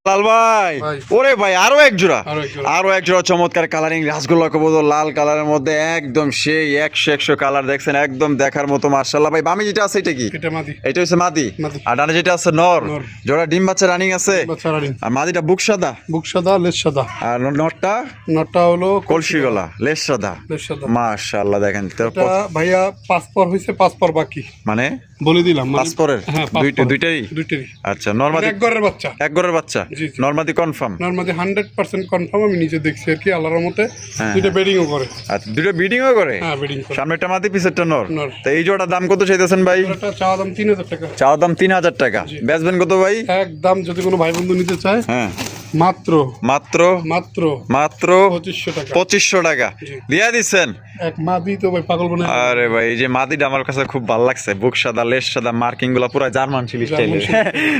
লাল ভাই, ভাই। ওরে ভাই, আরো এক জোড়া, আরো এক জোড়া। আরো এক জোড়া চমৎকার কালারিং রাসগোল্লা কবুতর, লাল কালারের মধ্যে, একদম সেই 100 কালার, দেখছেন একদম দেখার মতো মাশাআল্লাহ। ভাই বামে যেটা আছে এটা কি? এটা মাদি। এটা হচ্ছে মাদি, মাদি। আর ডানে যেটা আছে নর। নর। জোড়া ডিম বাচ্চা রানিং আছে, বাচ্চা রানিং। আর মাদিটা বুক সাদা, বুক সাদা, লেজ সাদা। আর নরটা নটটা হলো কলসি গলা, লেজ সাদা। লেজ সাদা। মাশাআল্লাহ, দেখেন তো এটা ভাইয়া 5 পর হইছে, 5 পর বাকি মানে বলে দিলাম। 5 পরের হ্যাঁ, দুইটাই। দুইটারই। আচ্ছা, নরমাদি এক ঘরের বাচ্চা। এক ঘরের বাচ্চা। জি, জি। নরমাদি কনফার্ম। নর্মালি 100% কনফার্ম, আমি নিচে দেখছি আর কি আল্লাহর রহমতে। হ্যাঁ, দুইটা বেডিংও করে। আচ্ছা, দুটো বিডিংও করে? হ্যাঁ, বেডিং করে। সামনেরটা মাদি, পিছেরটা নর। নর। তো এই জোড়া দাম কত চাইতেছেন ভাই? একটা চাওয়া দাম 3000 টাকা। চাওয়া দাম 3000 টাকা। বেচবেন কত ভাই? একদম যদি কোনো ভাই বন্ধু নিতে চায় হ্যাঁ, মাত্র মাত্র মাত্র মাত্র 2500 টাকা। 2500 টাকা জি। দিয়া দিচ্ছেন? এক মাদি তো ভাই পাগল বানায়। আরে ভাই, এই যে মাদিটা আমার কাছে খুব ভালো লাগছে, বুক সাদা, লেস সাদা, মার্কিং গুলা পুরো জার্মান শিলি স্টাইলের।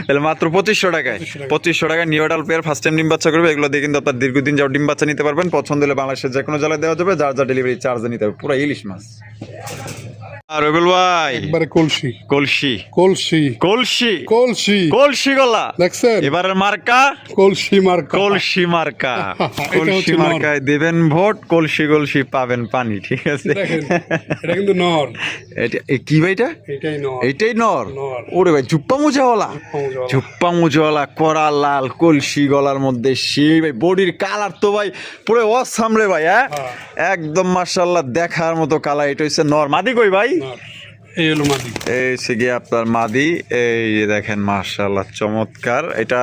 তাহলে মাত্র 2500 টাকায়। 2500 টাকায় new adult pair, first time ডিম বাচ্চা করবে। এগুলো দিয়ে কিন্তু আপনার দীর্ঘদিন যাও ডিম বাচ্চা নিতে পারবেন। পছন্দ হলে বাংলাদেশের যে কোনো জেলায় দেওয়া যাবে, যার যা ডেলিভারি চার্জ নিতে হবে। পুরো ইলিশ মাছ। আর রবিউল ভাই, একবারে কলসি কলসি কলসি কলসি কলসি কলসি গলা। দেখছেন? এবারের মার্কা কলসি মার্কা। কলসি মার্কা। এটা কলসি হচ্ছে নর। মার্কায় দেবেন ভোট, কলসি কলসি পাবেন পানি। ঠিক আছে? দেখেন, এটা কিন্তু নর। এটা কি ভাই? এটা এটাই নর। এইটাই নর? নর। ওরে ভাই, জুপ্পা মুজাওয়ালা, পাউজাওয়ালা। জুপ্পা মুজাওয়ালা, কড়া লাল, কলসি গলার মধ্যে সেই ভাই বডির কালার তো ভাই পুরো অসাম রে ভাই। হ্যাঁ, একদম মাশাআল্লাহ দেখার মতো কালার। এটা হচ্ছে নর। মাদি কই ভাই? নর। এই হলো মাদি। এই হচ্ছে গিয়ে আপনার মাদি। এই দেখেন মাশাআল্লাহ চমৎকার। এটা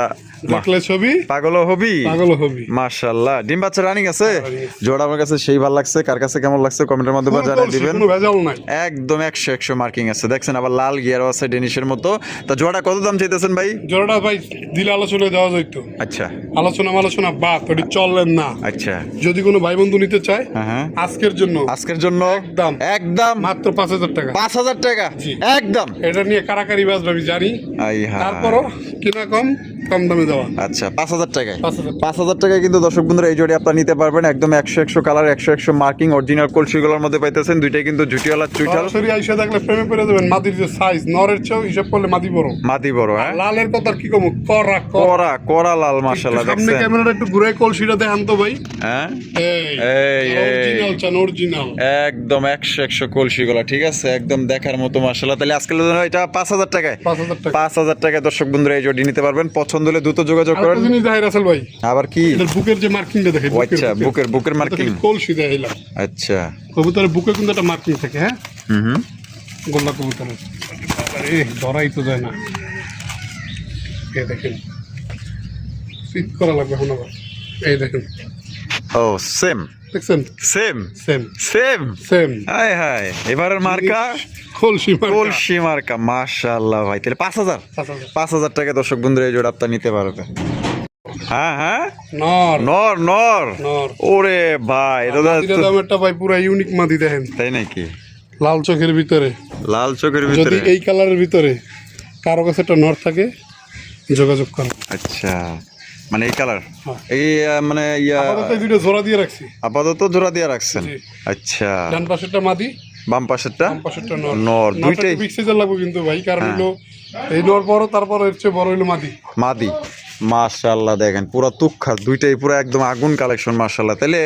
দেখলে ছবি পাগলও হবি, পাগল হবি। মাশাআল্লাহ। ডিম বাচ্চা রানিং আছে? running আছে। জোড়া আমার কাছে সেই ভালো লাগছে। কার কাছে কেমন লাগছে কমেন্টের মাধ্যমে পুরো জানিয়ে কলসি, দিবেন। কোনো ভেজাল নাই। একদম 100 মার্কিং আছে। দেখছেন আবার লাল গিয়ারও আছে ডেনিশের মতো। তা জোড়া কত দাম চাইতেছেন ভাই? জোড়াটা ভাই দিলে আলোচনা দেওয়া যাইতো। আচ্ছা আলোচনা বাদ, ওটি চললেন না। আচ্ছা। যদি কোনো ভাই বন্ধু নিতে চায় হ্যাঁ হ্যাঁ, আজকের জন্য আজকের জন্য একদম একদম মাত্র 5000 টাকা। 5000 টাকা জি। একদম। এটা নিয়ে কারাকারি বাজবে আমি জানি, আই হ্যাঁ। তারপরও কিনা কম দামে দেওয়া। আচ্ছা, 5000 টাকায়। 5000 5000 টাকায় কিন্তু দর্শক বন্ধুরা এই জোড়ি আপনারা নিতে পারবেন। একদম 100 কালার, 100 মার্কিং, অরিজিনাল কলসিগুলোর মধ্যে পাইতেছেন। দুইটাই কিন্তু জুটিওয়ালা চুইটাল। সরাসরি আইসা দেখলে প্রেমে পড়ে যাবেন। মাদির যে সাইজ, নরের চেয়েও হিসাব করলে মাদি বড়। মাদি বড়। হ্যাঁ, লালের কথা আর কি কম, করা কড়া কড়া লাল মাশাআল্লাহ। সামনে দেখছেন? ক্যামেরাটা একটু ঘুরে কলসিটা দেখান তো ভাই। হ্যাঁ, এই এই, অরিজিনাল চান, অরিজিনাল। একদম 100 কলসিগুলা। ঠিক আছে, একদম দেখার মতো মাশাআল্লাহ। তাহলে আজকে এটা 5000 টাকায়। 5000 টাকা। 5000 টাকায় দর্শক বন্ধুরা এই জোড়ি নিতে পারবেন। পছন্দ হলে দ্রুত যোগাযোগ করেন। আরেকটা জিনিস দেখাই রাসেল ভাই, আবার কি? এটার বুকের যে মার্কিংটা দেখে। ও আচ্ছা, বুকের মার্কিং। কলসি দেখাইলাম। আচ্ছা। কবুতরের বুকে কিন্তু একটা মার্কিং থাকে। হ্যাঁ, হুম। গোল্লা কবুতরের। আরে ধরাই তো যায় না। এই দেখেন, ফিট করা লাগবে এখন আবার। এই দেখেন, ও সেম দেখছেন? Same same same. Same high high, এবারের মার্কা কলসি মার্কা। কলসি মার্কা। মাশাআল্লাহ ভাই, তাহলে 5000 5000 5000 টাকা দর্শক বন্ধুরা এই জোড়া আপনারা নিতে পারবে। হ্যাঁ হ্যাঁ, নর নর নর। নর। ওরে ভাই, মাদিটার দাম একটা ভাই পুরো ইউনিক মাদি দেখেন। তাই নাকি? লাল চোখের ভিতরে, লাল চোখের যদি ভিতরে। এই কালারের ভিতরে কারো কাছে একটা নর থাকে যোগাযোগ করেন। আচ্ছা, মানে এই কালার, হ্যাঁ। এই মানে আপাতত এই দুটো জোড়া দিয়ে রাখছি। আপাতত জোড়া দিয়ে রাখছেন। জি। আচ্ছা, ডান পাশেরটা মাদি, বাম পাশেরটা বাম পাশেরটা নর। নর। দুইটাই বিগ সাইজের লাগবে কিন্তু ভাই, কারণ হ্যাঁ। হলো এই নর বড়, তারপর এর চেয়ে বড় হইলো মাদি। মাদি। মাশাআল্লাহ দেখেন পুরো তুক্ষার, দুইটাই পুরো একদম আগুন কালেকশন মাশাআল্লাহ। তাহলে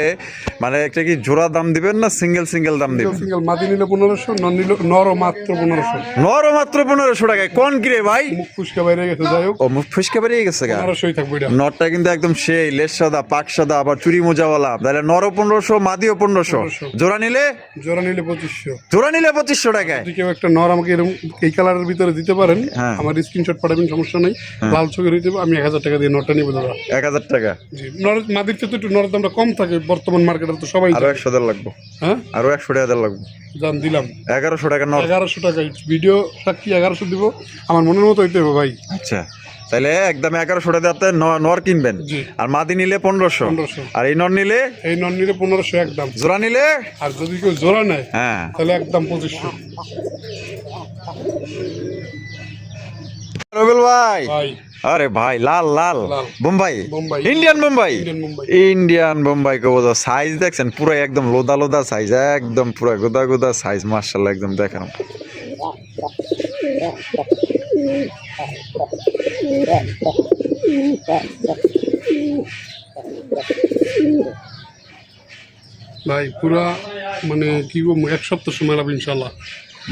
মানে একটা কি জোড়া দাম দিবেন না সিঙ্গেল দাম দিবেন? সিঙ্গেল মাদি নিলে 1500, নর নিল নরও মাত্র 1500। নরও মাত্র 1500 টাকায়। কোন কি রে ভাই? মুখ ফুসকা বাইরে গেছে, যাই হোক ও মুখ ফসকে বেরিয়ে গেছে গা। 1500ই থাকবে এটা। নরটা কিন্তু একদম সেই লেস সাদা, পাক সাদা, আবার চুরি মোজাওয়ালা। তাহলে নরও 1500, মাদিও 1500। 1500 জোড়া নিলে? জোড়া নিলে 2500। জোড়া নিলে 2500 টাকায়। যদি কেউ একটা নর আমাকে এরকম এই কালারের ভিতরে দিতে পারেন, হ্যাঁ। আমার স্ক্রিনশট পাঠাবেন, সমস্যা নাই। লাল চোখের হইতে হবে, আমি 1000 টাকা দিয়ে নরটা নিবো দাদা। 1000 টাকা। জি, নর মাদির চেয়ে তো একটু নরের দামটা কম থাকে বর্তমান মার্কেটে, তো সবাই আরো 100 টাকা লাগবে। হ্যাঁ আরো 100 টাকা লাগবে। জান দিলাম 1100 টাকা নর। 1100 টাকা। ভিডিও সাক্ষী 1100 দিব, আমার মনের মতো হইতে হবে ভাই। আচ্ছা, তাহলে একদম 1100 টাকা দিয়ে নর কিনবেন। জি। আর মাদি নিলে 1500। 1500। আর এই নর নিলে? এই নর নিলে 1500 একদম। জোড়া নিলে? আর যদি কেউ জোড়া নেয় হ্যাঁ, তাহলে একদম 2500। রবিউল ভাই। ভাই আরে ভাই, লাল লাল লাল। Bombay, Bombay. Indian Bombay, Indian Mumbai. Indian Bombay কে বোঝা। সাইজ দেখছেন পুরো একদম লোদা লোদা সাইজ, একদম পুরো গোদা গোদা সাইজ মাশাআল্লাহ, একদম দেখেন। ভাই পুরা মানে কি বলবো, এক সপ্তাহ সময় লাগবে ইনশাল্লাহ।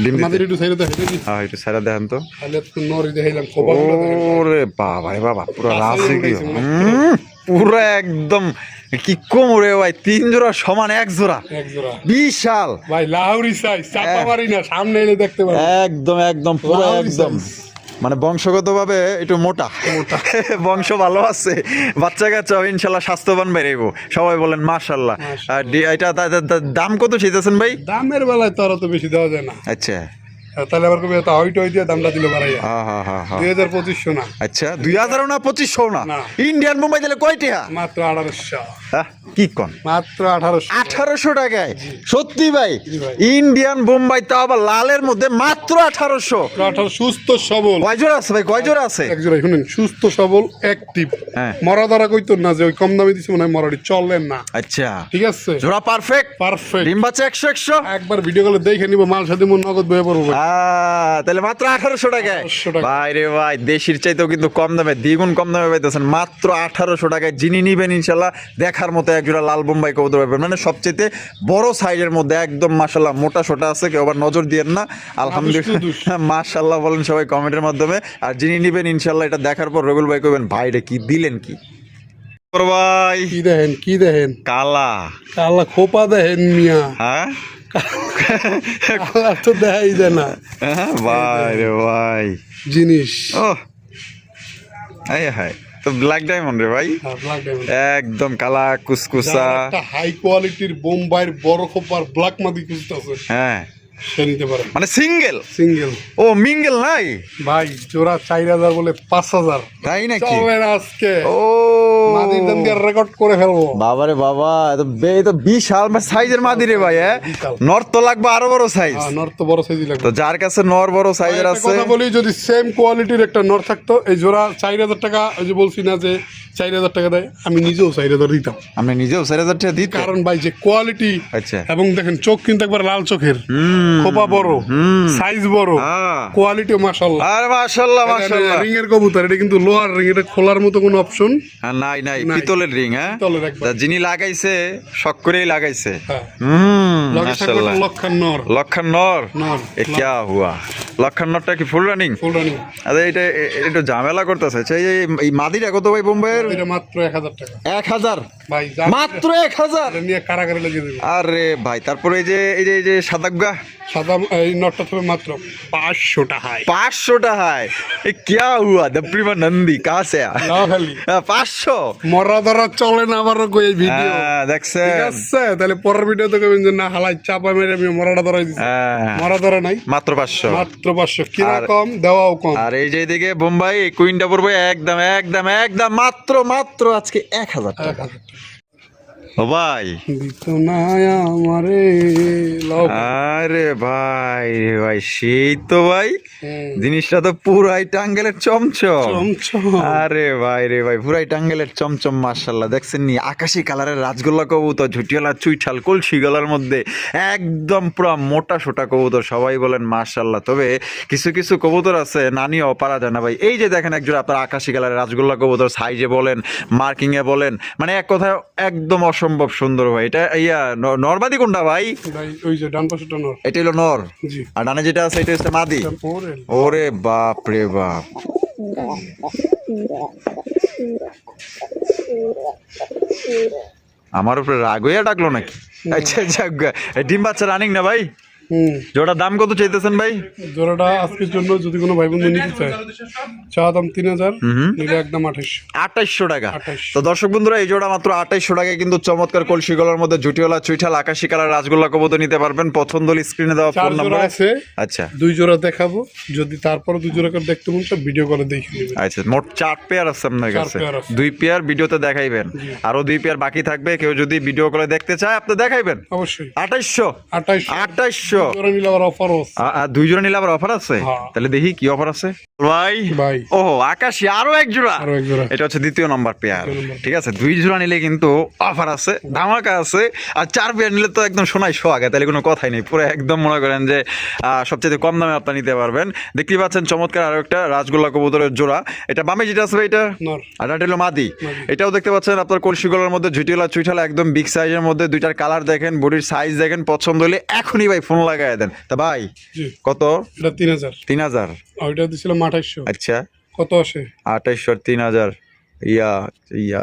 ডিম আমাদের দিতে। একটু সাইডে দেখে দেখি, হ্যাঁ, একটু সাইডা দেখেন তো। তাহলে তো নরই দেখাইলাম, খবরগুলো দেখাইলাম। ওরে বাবা রে বাবা, পুরো রাসে কি উঠাইছে মনে হয়। পুরো একদম কি কম রে ভাই। 3 জোড়া সমান 1 জোড়া, এক জোড়া বিশাল ভাই, লাহোরি সাইজ, চাপা মারি না, সামনে এলে দেখতে পারো। একদম একদম পুরো লাহোরি একদম size। মানে বংশগতভাবে একটু মোটা বংশ ভালো আছে, বাচ্চা কাচ্চা ইনশাল্লাহ স্বাস্থ্যবান বেরাইবো, সবাই বলেন মাশাল্লাহ। আর এটা দাম কত চাইতেছেন ভাই? দামের বেলায় তো আরো তো বেশি দেওয়া যায় না। আচ্ছা তাহলে আবার কবি হইট হই দিয়ে দামটা দিলে বাড়াইয়া হ্যাঁ 2025 না, আচ্ছা 2000 না 2500 না, না। ইন্ডিয়ান বোম্বাই দিলে কয়টা? মাত্র 1800। কি কন মাত্র 1800। 1800 টাকায়? সত্যি ভাই? জি ভাই। ইন্ডিয়ান বোম্বাই তাও আবার লালের মধ্যে মাত্র 1800? 1800 সুস্থ সবল। কয় জোড়া আছে ভাই, কয় জোড়া আছে? এক জোড়া শুনেন, সুস্থ সবল অ্যাক্টিভ। হ্যাঁ। মরা ধরা কইতো না যে ওই কম দামে দিছে মনে হয় মরাটি চলেন না। আচ্ছা ঠিক আছে, জোড়া পারফেক্ট, পারফেক্ট। ডিম বাচ্চা 100 একবার ভিডিও কলে দেখে নিব, মাল সাথে মন নগদ বয়ে পড়বো ভাই। তাহলে মাত্র 1800 টাকায়? 1800 টাকা। ভাই রে ভাই, দেশির চাইতেও কিন্তু কম দামে, দ্বিগুণ কম দামে পাইতেছেন মাত্র 1800 টাকায়। যিনি নিবেন ইনশাল্লাহ দেখার মতো এক জোড়া লাল বোম্বাই কবুতর পাবেন, মানে সবচেয়ে বড় সাইজের মধ্যে, একদম মাশাল্লাহ মোটা সোটা আছে, কেউ আবার নজর দিয়েন না। আলহামদুলিল্লাহ মাশাল্লাহ বলেন সবাই কমেন্টের মাধ্যমে। আর যিনি নিবেন ইনশাল্লাহ এটা দেখার পর রবিউল ভাই কইবেন ভাই রে কি দিলেন কি ভাই। কি দেখেন, কি দেখেন, কালা কালা খোপা দেখেন মিয়া, হ্যাঁ কালা তো দেখাই যায় না ভাই রে ভাই জিনিস। ও হাই তো ব্ল্যাক ডায়মন্ড রে ভাই, ব্ল্যাক ডায়মন্ড একদম কালা কুসকুসা, একটা হাই কোয়ালিটির বোম্বাইয়ের বড় খোপার ব্ল্যাক মাদি খুঁজতেছে, হ্যাঁ সে নিতে পারে। মানে সিঙ্গেল? সিঙ্গেল। ও মিঙ্গেল নাই ভাই জোড়া 4000 বলে 5000, তাই নাকি? চলেন আজকে ও মাদির দাম দিয়ে রেকর্ড করে ফেলবো। বাবারে বাবা, এ তো বিশাল সাইজের মাদি রে ভাই। হ্যাঁ, বিশাল। নর তো লাগবে আরো বড় সাইজ। নর তো বড় সাইজই লাগবে। তো যার কাছে নর বড় সাইজের একটা আছে, কথা বলি, যদি সেম কোয়ালিটির একটা নর থাকতো, এই জোড়া 4000 টাকা, ওই যে বলছি না যে 4000 টাকা দেয়, আমি নিজেও 4000 দিতাম। আমি নিজেও 4000 টাকা দিতে। কারণ ভাই যে কোয়ালিটি, আচ্ছা এবং দেখেন চোখ কিন্তু একবার লাল চোখের, খোপা বড়, সাইজ বড়, কোয়ালিটিও মাশাআল্লাহ। আরে মাশাআল্লাহ মাশাআল্লাহ। রিং এর কবুতর, এটা কিন্তু লোহার রিং, এটা খোলার মতো কোনো অপশন নাই নাই, পিতলের রিং। হ্যাঁ, পিতলের একবার। তা যিনি লাগাইছে শখ করেই লাগাইছে। হ্যাঁ। লগে থাকবে মাশাআল্লাহ। একটা লক্ষণ নর। লক্ষণ নর? নর। এ क्या हुआ? লক্ষণ নরটা কি ফুল রানিং? Full running. আরে এটা একটু ঝামেলা করতেছে। এই মাদিটা কত ভাই বোম্বাইয়ের? এটা মাত্র 1000 টাকা 1000? ভাই, মাত্র 1000? এটা নিয়ে কারাগারে লেগে দেবে। আরে ভাই, তারপরে এই যে সাদাগা সাদা এই নটটা থাকবে মাত্র 500 টাকায়। 500 টাকায়? এ क्या हुआ? द प्रीमा नंदी कहां से आया? না খালি 500? মরা ধরা চলে না আবার কই এই ভিডিও। দেখছেন? ঠিক আছে, তাহলে পরের ভিডিওতে কইবেন যে না হালাই চাপা মেরে আমি মরাটা ধরাই দিছি। মরা ধরা নাই, মাত্র 500। মাত্র 500। কিনা কম, দেওয়াও কম। আর এই যে এদিকে বোম্বাই এই কুইনটা পড়বে একদম একদম একদম মাত্র আজকে 1000 টাকা। 1000 টাকা ও ভাই, দিত না আমারে লাও। আরে ভাই রে ভাই, সেই তো ভাই জিনিসটা তো পুরাই টাঙ্গেলের চমচম। চমচম। আরে ভাই রে ভাই, পুরাই টাঙ্গেলের চমচম মাশাআল্লাহ। দেখছেন নি আকাশি কালারের রাজগোল্লা কবুতর, ঝুটিয়ালা চুইঠাল কলসি গলার মধ্যে, একদম পুরো মোটা সোটা কবুতর, সবাই বলেন মাশাআল্লাহ। তবে কিছু কিছু কবুতর আছে না নিয়েও পারা যায় না ভাই। এই যে দেখেন একজোড়া আপনার আকাশি কালারের রাজগোল্লা কবুতর, সাইজে বলেন মার্কিং এ বলেন, মানে এক কথায় একদম অসম্ভব সুন্দর ভাই। এটা নরমাদি কোনটা ভাই? ভাই ওই যে ডান পাশেটা নর। এটা হলো নর, জি। আর ডানে যেটা আছে এটা হচ্ছে মাদি। ওরে ওরে বাপ রে বাপ, আমার উপরে রাগ হইয়া ডাকলো নাকি? আচ্ছা যাক, ডিম বাচ্চা রানিং না ভাই? জোড়ার দাম কত চাইতেছেন ভাই? জোড়াটা আজকের জন্য যদি কোনো ভাই বন্ধু নিতে চায়, চা দাম 3000, নিলে একদম 2800 টাকা। 2800। তো দর্শক বন্ধুরা, এই জোড়া মাত্র 2800 টাকায় কিন্তু চমৎকার কলসি গলার মধ্যে ঝুটিওয়ালা চুইঠাল আকাশি কালার রাজগোল্লা কবুতর নিতে পারবেন। পছন্দ হলে স্ক্রিনে দেওয়া 4 ফোন জোড়া নাম্বারে। আছে, আচ্ছা 2 জোড়া দেখাবো, যদি তারপর 2 জোড়া করে দেখতে মন চায় ভিডিও কলে দেখে নেবেন। আচ্ছা, মোট 4 পেয়ার আছে আপনার 4 কাছে, পেয়ার আছে। 2 পেয়ার ভিডিওতে দেখাইবেন, আরো 2 পেয়ার বাকি থাকবে। কেউ যদি ভিডিও কলে দেখতে চায় আপনি দেখাইবেন। অবশ্যই 2800? 2800 জোড়া নিলে আবার অফার আছে। 2 জোড়া নিলে আবার অফার আছে? হ্যাঁ। তাহলে দেখি কি অফার আছে ভাই। ভাই ও আকাশি আরো এক জোড়া, আরো এক জোড়া। এটা হচ্ছে দ্বিতীয় নাম্বার পেয়ার। দ্বিতীয় নাম্বার। ঠিক আছে, 2 জোড়া নিলে কিন্তু অফার আছে, ধামাকা আছে। আর 4 পেয়ার নিলে তো একদম সোনাই সোহাগা, তাহলে কোনো কথাই নেই। পুরো একদম মনে করেন যে সবচেয়ে কম দামে আপনি নিতে পারবেন। দেখতেই পাচ্ছেন চমৎকার আরো একটা রাজগোল্লা কবুতরের জোড়া। এটা বামে যেটা আছে এটা নর। আর এটা হলো মাদি। এটাও দেখতে পাচ্ছেন আপনার কলসি গলার মধ্যে ঝুটিওয়ালা চুইঠালা, একদম বিগ সাইজের মধ্যে। 2টার কালার দেখেন, বডির সাইজ দেখেন, পছন্দ হলে এখনই ভাই ফোন লাগায় দেন। তা ভাই জি। কত? এটা 3000। 3000? ওইটা দিছিলাম 2800। আচ্ছা, কত আসে? 2800 আর 3000 ইয়া ইয়া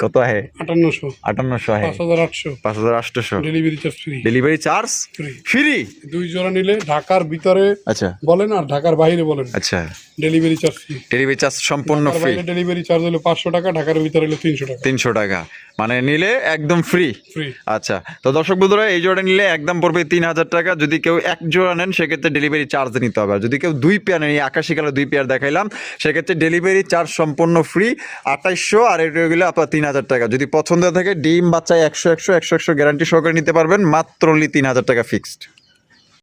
কত है 5800 5800 है 5800 5800 delivery charge free. Delivery charge free free. 2 জোড়া নিলে ঢাকার ভিতরে আচ্ছা বলেন আর ঢাকার বাইরে বলেন আচ্ছা delivery charge free. Delivery charge সম্পূর্ণ ঢাকার ফ্রি। বাইরে ডেলিভারি চার্জ হলো 500 টাকা, ঢাকার ভিতরে হলো 300 টাকা 300 টাকা, মানে নিলে একদম ফ্রি। ফ্রি। আচ্ছা, তো দর্শক বন্ধুরা এই জোড়া নিলে একদম পড়বে 3000 টাকা। যদি কেউ এক জোড়া নেন সেক্ষেত্রে ডেলিভারি চার্জ নিতে হবে। আর যদি কেউ 2 পেয়ার নেন, এই আকাশি কালার 2 পেয়ার দেখাইলাম, সেক্ষেত্রে ডেলিভারি চার্জ সম্পূর্ণ ফ্রি 2800, আর এটা গেলে আপনার 3000 টাকা। যদি পছন্দ থাকে ডিম বাচ্চা 100 গ্যারান্টি সহকারে নিতে পারবেন, মাত্র 3000 টাকা ফিক্সড।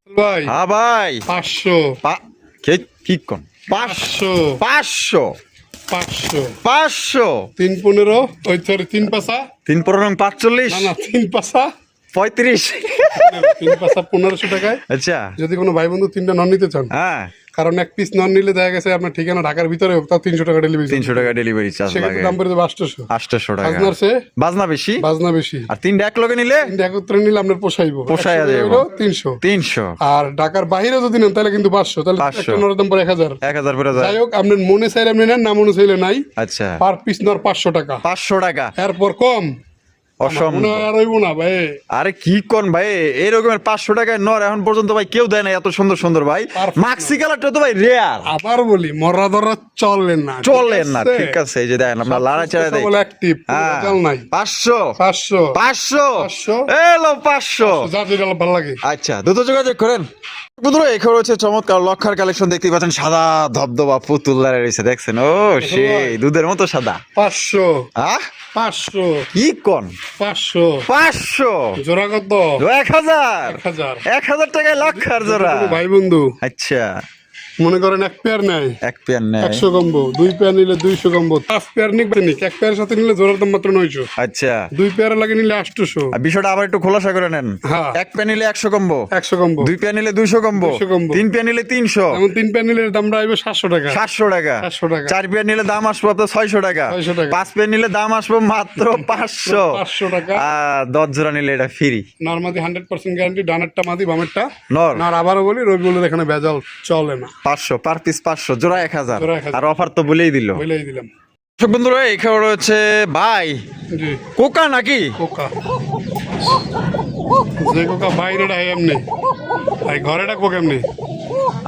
ভাই হ্যাঁ ভাই 500 কি কোন 500 500 500 500 315 ওই সরি 3 পাসা 3 পনেরো 45 না 3 পাসা 35 3 পাসা 1500 টাকায়। আচ্ছা যদি কোনো ভাই বন্ধু 3টা নন নিতে চান, হ্যাঁ, কারণ এক পিস নন নিলে দেখা গেছে আপনার ঠিকানা ঢাকার ভিতরে হোক, তাও 300 টাকা ডেলিভারি 300 টাকা ডেলিভারি চার্জ লাগে, সেক্ষেত্রে দাম পড়ে যাবে 800 800 টাকা। বাজনার সে বাজনা বেশি, বাজনা বেশি। আর 3টা এক লগে নিলে 3টা একত্রে নিলে আপনার পোষাইবো, পোষাইয়া 100 যাইবো। হলো 300। 300 আর ঢাকার বাইরে যদি নেন তাহলে কিন্তু 500, তাহলে 500 একটা নরের দাম পড়ে 1000। 1000 পড়ে যায়। যাই হোক আপনার মনে চাইলে আপনি নেন, না মনে চাইলে নাই। আচ্ছা পার পিস নর 500 টাকা, 500 টাকা এরপর কম অসম্ভব। মনে হয় আর হইবো না ভাই। আরে কি কোন ভাই, এই রকমের 500 টাকায় নর এখন পর্যন্ত ভাই কেউ দেয় না এত সুন্দর সুন্দর ভাই। Perfect মাক্সি কালারটা তো ভাই রেয়ার, আবার বলি মরা ধরা চলেন না, চলেন না, ঠিক আছে। এই যে দেখেন আমরা লাড়া চাড়া দেই, অ্যাক্টিভ হ্যাঁ চল নাই। 500 500 500 500 এলো 500। যা যেটা ভালো লাগে। আচ্ছা দ্রুত যোগাযোগ করেন বন্ধুরা। এখানে হচ্ছে চমৎকার লক্ষার কালেকশন দেখতে পাচ্ছেন, সাদা ধবধবা পুতুল দাঁড়িয়ে রয়েছে, দেখছেন? ও সেই দুধের মতো সাদা। 500 আহ 500 কি কোন 500 500 জোড়া কত? 1000 1000 1000 টাকায় লক্ষার জোড়া। ভাই বন্ধু আচ্ছা মনে করেন এক পেয়ার নেয় এক পেয়ার নেয় 100 কম্বো, 2 পেয়ার নিলে 200 কম্বো, 5 পেয়ার নিক, এক পেয়ারের সাথে নিলে জোড়ার দাম মাত্র 900, আচ্ছা 2 পেয়ার লাগে নিলে 800। আর বিষয়টা আবার একটু খোলাসা করে নেন। হ্যাঁ। এক পেয়ার নিলে 100 কম্বো, 100 কম্বো, 2 পেয়ার নিলে 200 কম্বো, 200 combo, 3 পেয়ার নিলে 300, এমন 3 পেয়ার নিলে দামটা আসবে 700 টাকা, 700 টাকা, 700 টাকা, 4 পেয়ার নিলে দাম আসবে আপনার 600 টাকা, 600 টাকা, 5 পেয়ার নিলে দাম আসবে মাত্র 500 500 টাকা। আর 10 জোড়া নিলে এটা ফ্রি। নরমাদি 100% গ্যারান্টি, ডানেরটা মাদি বামেরটা নর। আর আবারও বলি রবিউলের এখানে ভেজাল চলে না। 500 পার পিস 500, জোড়া 1000, জোড়া 1000। আর অফার তো বলেই দিল। বলেই দিলাম। দর্শক বন্ধুরা এখানে রয়েছে ভাই জি কোকা নাকি কোকা, যে কোকা বাইরে ডাই এমনি, ভাই ঘরে ডাকবো কেমনি?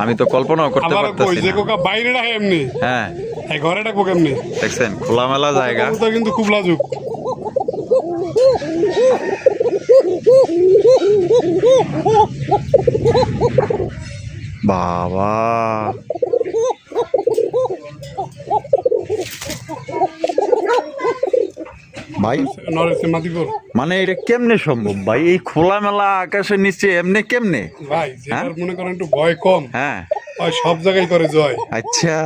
আমি তো কল্পনাও করতে আবার কই পারতেছি যে না। কোকা বাইরে ডাই এমনি, হ্যাঁ ভাই ঘরে ডাকবো কেমনি? দেখছেন খোলামেলা জায়গা। কবুতর কিন্তু খুব লাজুক। বাবা ভাই নরেছে মাদিপুর মানে এটা কেমনে সম্ভব ভাই, এই খোলামেলা আকাশের নিচে এমনি কেমনে? ভাই যেটার মনে করেন একটু ভয় কম, হ্যাঁ ওই সব জায়গায় করে জয়। আচ্ছা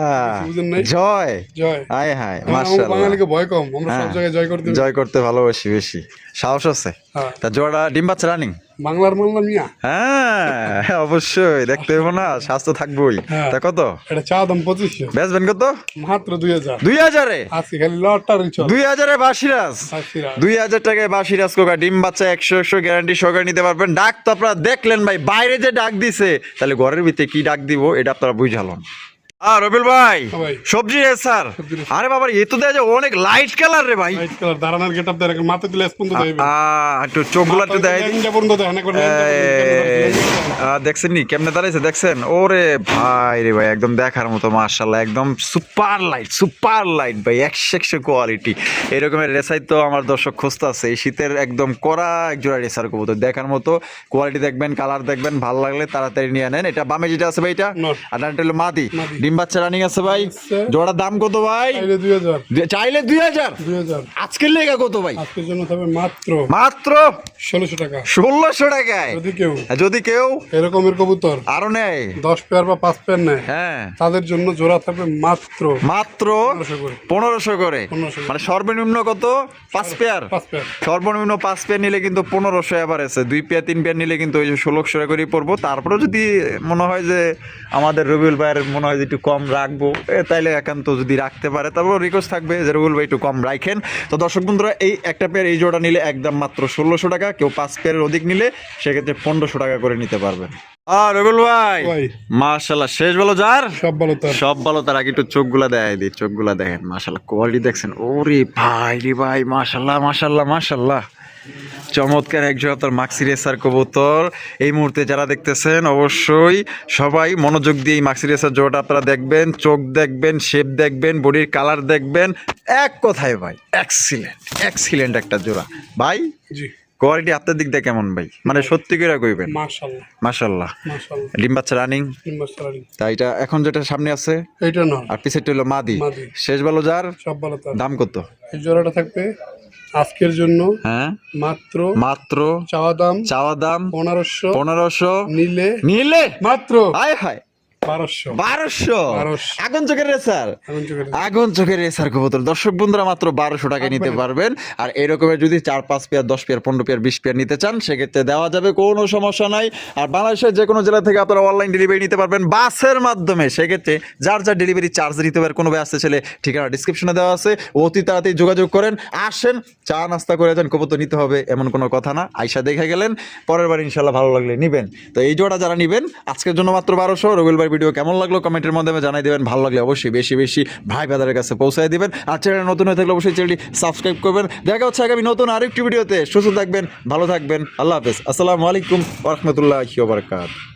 বুঝেন নাই? জয় জয় হায় হায় আমরা মাশাআল্লাহ। বাঙালিকে ভয় কম, আমরা সব হ্যাঁ, জায়গায় জয় করতে জয় করতে ভালোবাসি বেশি, সাহস আছে। হ্যাঁ। তা জোড়া ডিম বাচ্চা রানিং? বাংলার মামলা মিয়া, হ্যাঁ অবশ্যই দেখতে হবো না, স্বাস্থ্য থাকবোই। হ্যাঁ। তা কত এটা চা দাম 2500, বেচবেন কত? মাত্র 2000। 2000-এ? আজকে খালি লটারি চল। 2000-এ বাসিরাজ, 2000 টাকায় বাসিরাজ কোকা ডিম বাচ্চা 100 গ্যারান্টি সহকারে নিতে পারবেন। ডাক তো আপনারা দেখলেন ভাই, বাইরে যে ডাক দিছে, তাহলে ঘরের ভিতরে কি ডাক দিব এটা আপনারা বুঝালেন। আর রবিল ভাই হ্যাঁ ভাই। সবজি স্যার, সবজি রে। আরে বাবা এ তো দেখা যায় অনেক লাইট কালার রে ভাই। লাইট কালার দাঁড়ানোর গেটআপ দেয়, মাথা দিলে স্পন্দ দেবে, একটু চোখগুলো একটু দেয়। ল্যাংটা পর্যন্ত দেয় না করে দেখছেন নি কেমনে দাঁড়াইছে, দেখছেন? ওরে ভাই রে ভাই একদম দেখার মতো মাশাআল্লাহ, একদম সুপার লাইট ভাই, 100 কোয়ালিটি। এরকমের রেসাই তো আমার দর্শক খুঁজতে আছে এই শীতের, একদম কড়া এক জোড়া রেসার কবুতর দেখার মতো। কোয়ালিটি দেখবেন, কালার দেখবেন, ভালো লাগলে তাড়াতাড়ি নিয়ে নেন। এটা বামে যেটা আছে ভাই এটা, নর। আর ডানটা হলো মাদি। মাদি। ডিম বাচ্চা রানিং আছে ভাই, আছে। জোড়ার দাম কত ভাই? 2000 চাইলে 2000, 2000 আজকের লেগা কত ভাই? আজকের জন্য তবে মাত্র মাত্র 1600 টাকা। 1600 টাকায়। যদি কেউ এরকমের কবুতর আরো নেয় 10 পেয়ার বা 5 পেয়ার নেয়, হ্যাঁ তাদের জন্য জোড়া থাকবে মাত্র 1500 করে। 1500 করে। মানে সর্বনিম্ন কত? 5 পেয়ার। 5 পেয়ার সর্বনিম্ন 5 পেয়ার নিলে কিন্তু 1500 এভারেজে, 2 পেয়ার 3 পেয়ার নিলে কিন্তু ওই যে 1600 করে পড়বো। তারপরে যদি মনে হয় যে আমাদের রবিউল ভাইয়ের মনে হয় যে একটু একটু কম রাখবো, তাইলে একান্ত যদি রাখতে পারে তারপর রিকোয়েস্ট থাকবে যে রুবেল ভাই একটু কম রাখেন। তো দর্শক বন্ধুরা, এই একটা পেয়ার এই জোড়া নিলে একদম মাত্র 1600 টাকা, কেউ 5 পেয়ারের অধিক নিলে সেক্ষেত্রে 1500 টাকা করে নিতে পারবেন। আর রুবেল ভাই ভাই মাশাআল্লাহ, শেষ বলো যার সব ভালো তার। সব ভালো, তার আগে একটু চোখগুলা দেখাই দিই, চোখগুলা দেখেন মাশাআল্লাহ, কোয়ালিটি দেখছেন, ওরে ভাই রে ভাই, মাশাআল্লাহ মাশাআল্লাহ মাশাআল্লাহ, চমৎকার একজন আপনার মাক্সি রেসার কবুতর। এই মুহূর্তে যারা দেখতেছেন অবশ্যই সবাই মনোযোগ দিয়ে এই মাক্সি রেসার জোড়াটা আপনারা দেখবেন, চোখ দেখবেন, শেপ দেখবেন, বডির কালার দেখবেন, এক কথায় ভাই এক্সিলেন্ট এক্সিলেন্ট একটা জোড়া ভাই। জি কোয়ালিটি আপনার দিক দিয়ে কেমন ভাই, মানে সত্যি করে কইবেন? মাশাআল্লাহ মাশাআল্লাহ। মাশাআল্লাহ। ডিম বাচ্চা রানিং, ইনভাস্টারিং তাই এটা এখন যেটা সামনে আছে এইটা না, আর পিছেরটা হলো মাদি। মাদি। শেষ ভালো যার সব ভালো তার। দাম কত? এই জোড়াটা থাকবে আজকের জন্য হ্যাঁ মাত্র মাত্র চাওয়া দাম 1500 1500, নিলে নিলে মাত্র হায় হায় 1200 1200 1200 আগুন চোখের রেসার, এখন চোখে আগুন চোখের রেসার কবুতর দর্শক বন্ধুরা মাত্র 1200 টাকায় নিতে পারবেন। আর এরকমের যদি 4-5 পেয়ার 10 পেয়ার 15 পেয়ার 20 পেয়ার নিতে চান সেক্ষেত্রে দেওয়া যাবে, কোনো সমস্যা নাই। আর বাংলাদেশের যে কোনো জেলা থেকে আপনারা অনলাইন ডেলিভারি নিতে পারবেন বাসের মাধ্যমে, সেক্ষেত্রে যার যার ডেলিভারি চার্জ দিতে পারে। কোনো ভাই আসতে ছেলে ঠিকানা ডিসক্রিপশনে দেওয়া আছে, অতি তাড়াতাড়ি যোগাযোগ করেন, আসেন চা নাস্তা করে যান, কবুতর নিতে হবে এমন কোনো কথা না, আইসা দেখে গেলেন, পরের বার ইনশাল্লাহ ভালো লাগলে নিবেন। তো এই জোড়া যারা নিবেন আজকের জন্য মাত্র 1200। রবিল ভাই ভিডিও কেমন লাগলো কমেন্টের মাধ্যমে জানাই দেবেন, ভালো লাগলে অবশ্যই বেশি বেশি ভাই বাজারের কাছে পৌঁছায় দিবেন। আর চ্যানেল নতুন হয়ে থাকলে অবশ্যই চ্যানেলটি সাবস্ক্রাইব করবেন। দেখা হচ্ছে আগামী নতুন আরেকটি ভিডিওতে, সুস্থ থাকবেন, ভালো থাকবেন, আল্লাহ হাফেজ, আসসালামু আলাইকুম ওয়া রাহমাতুল্লাহি ওয়া বারাকাতুহু।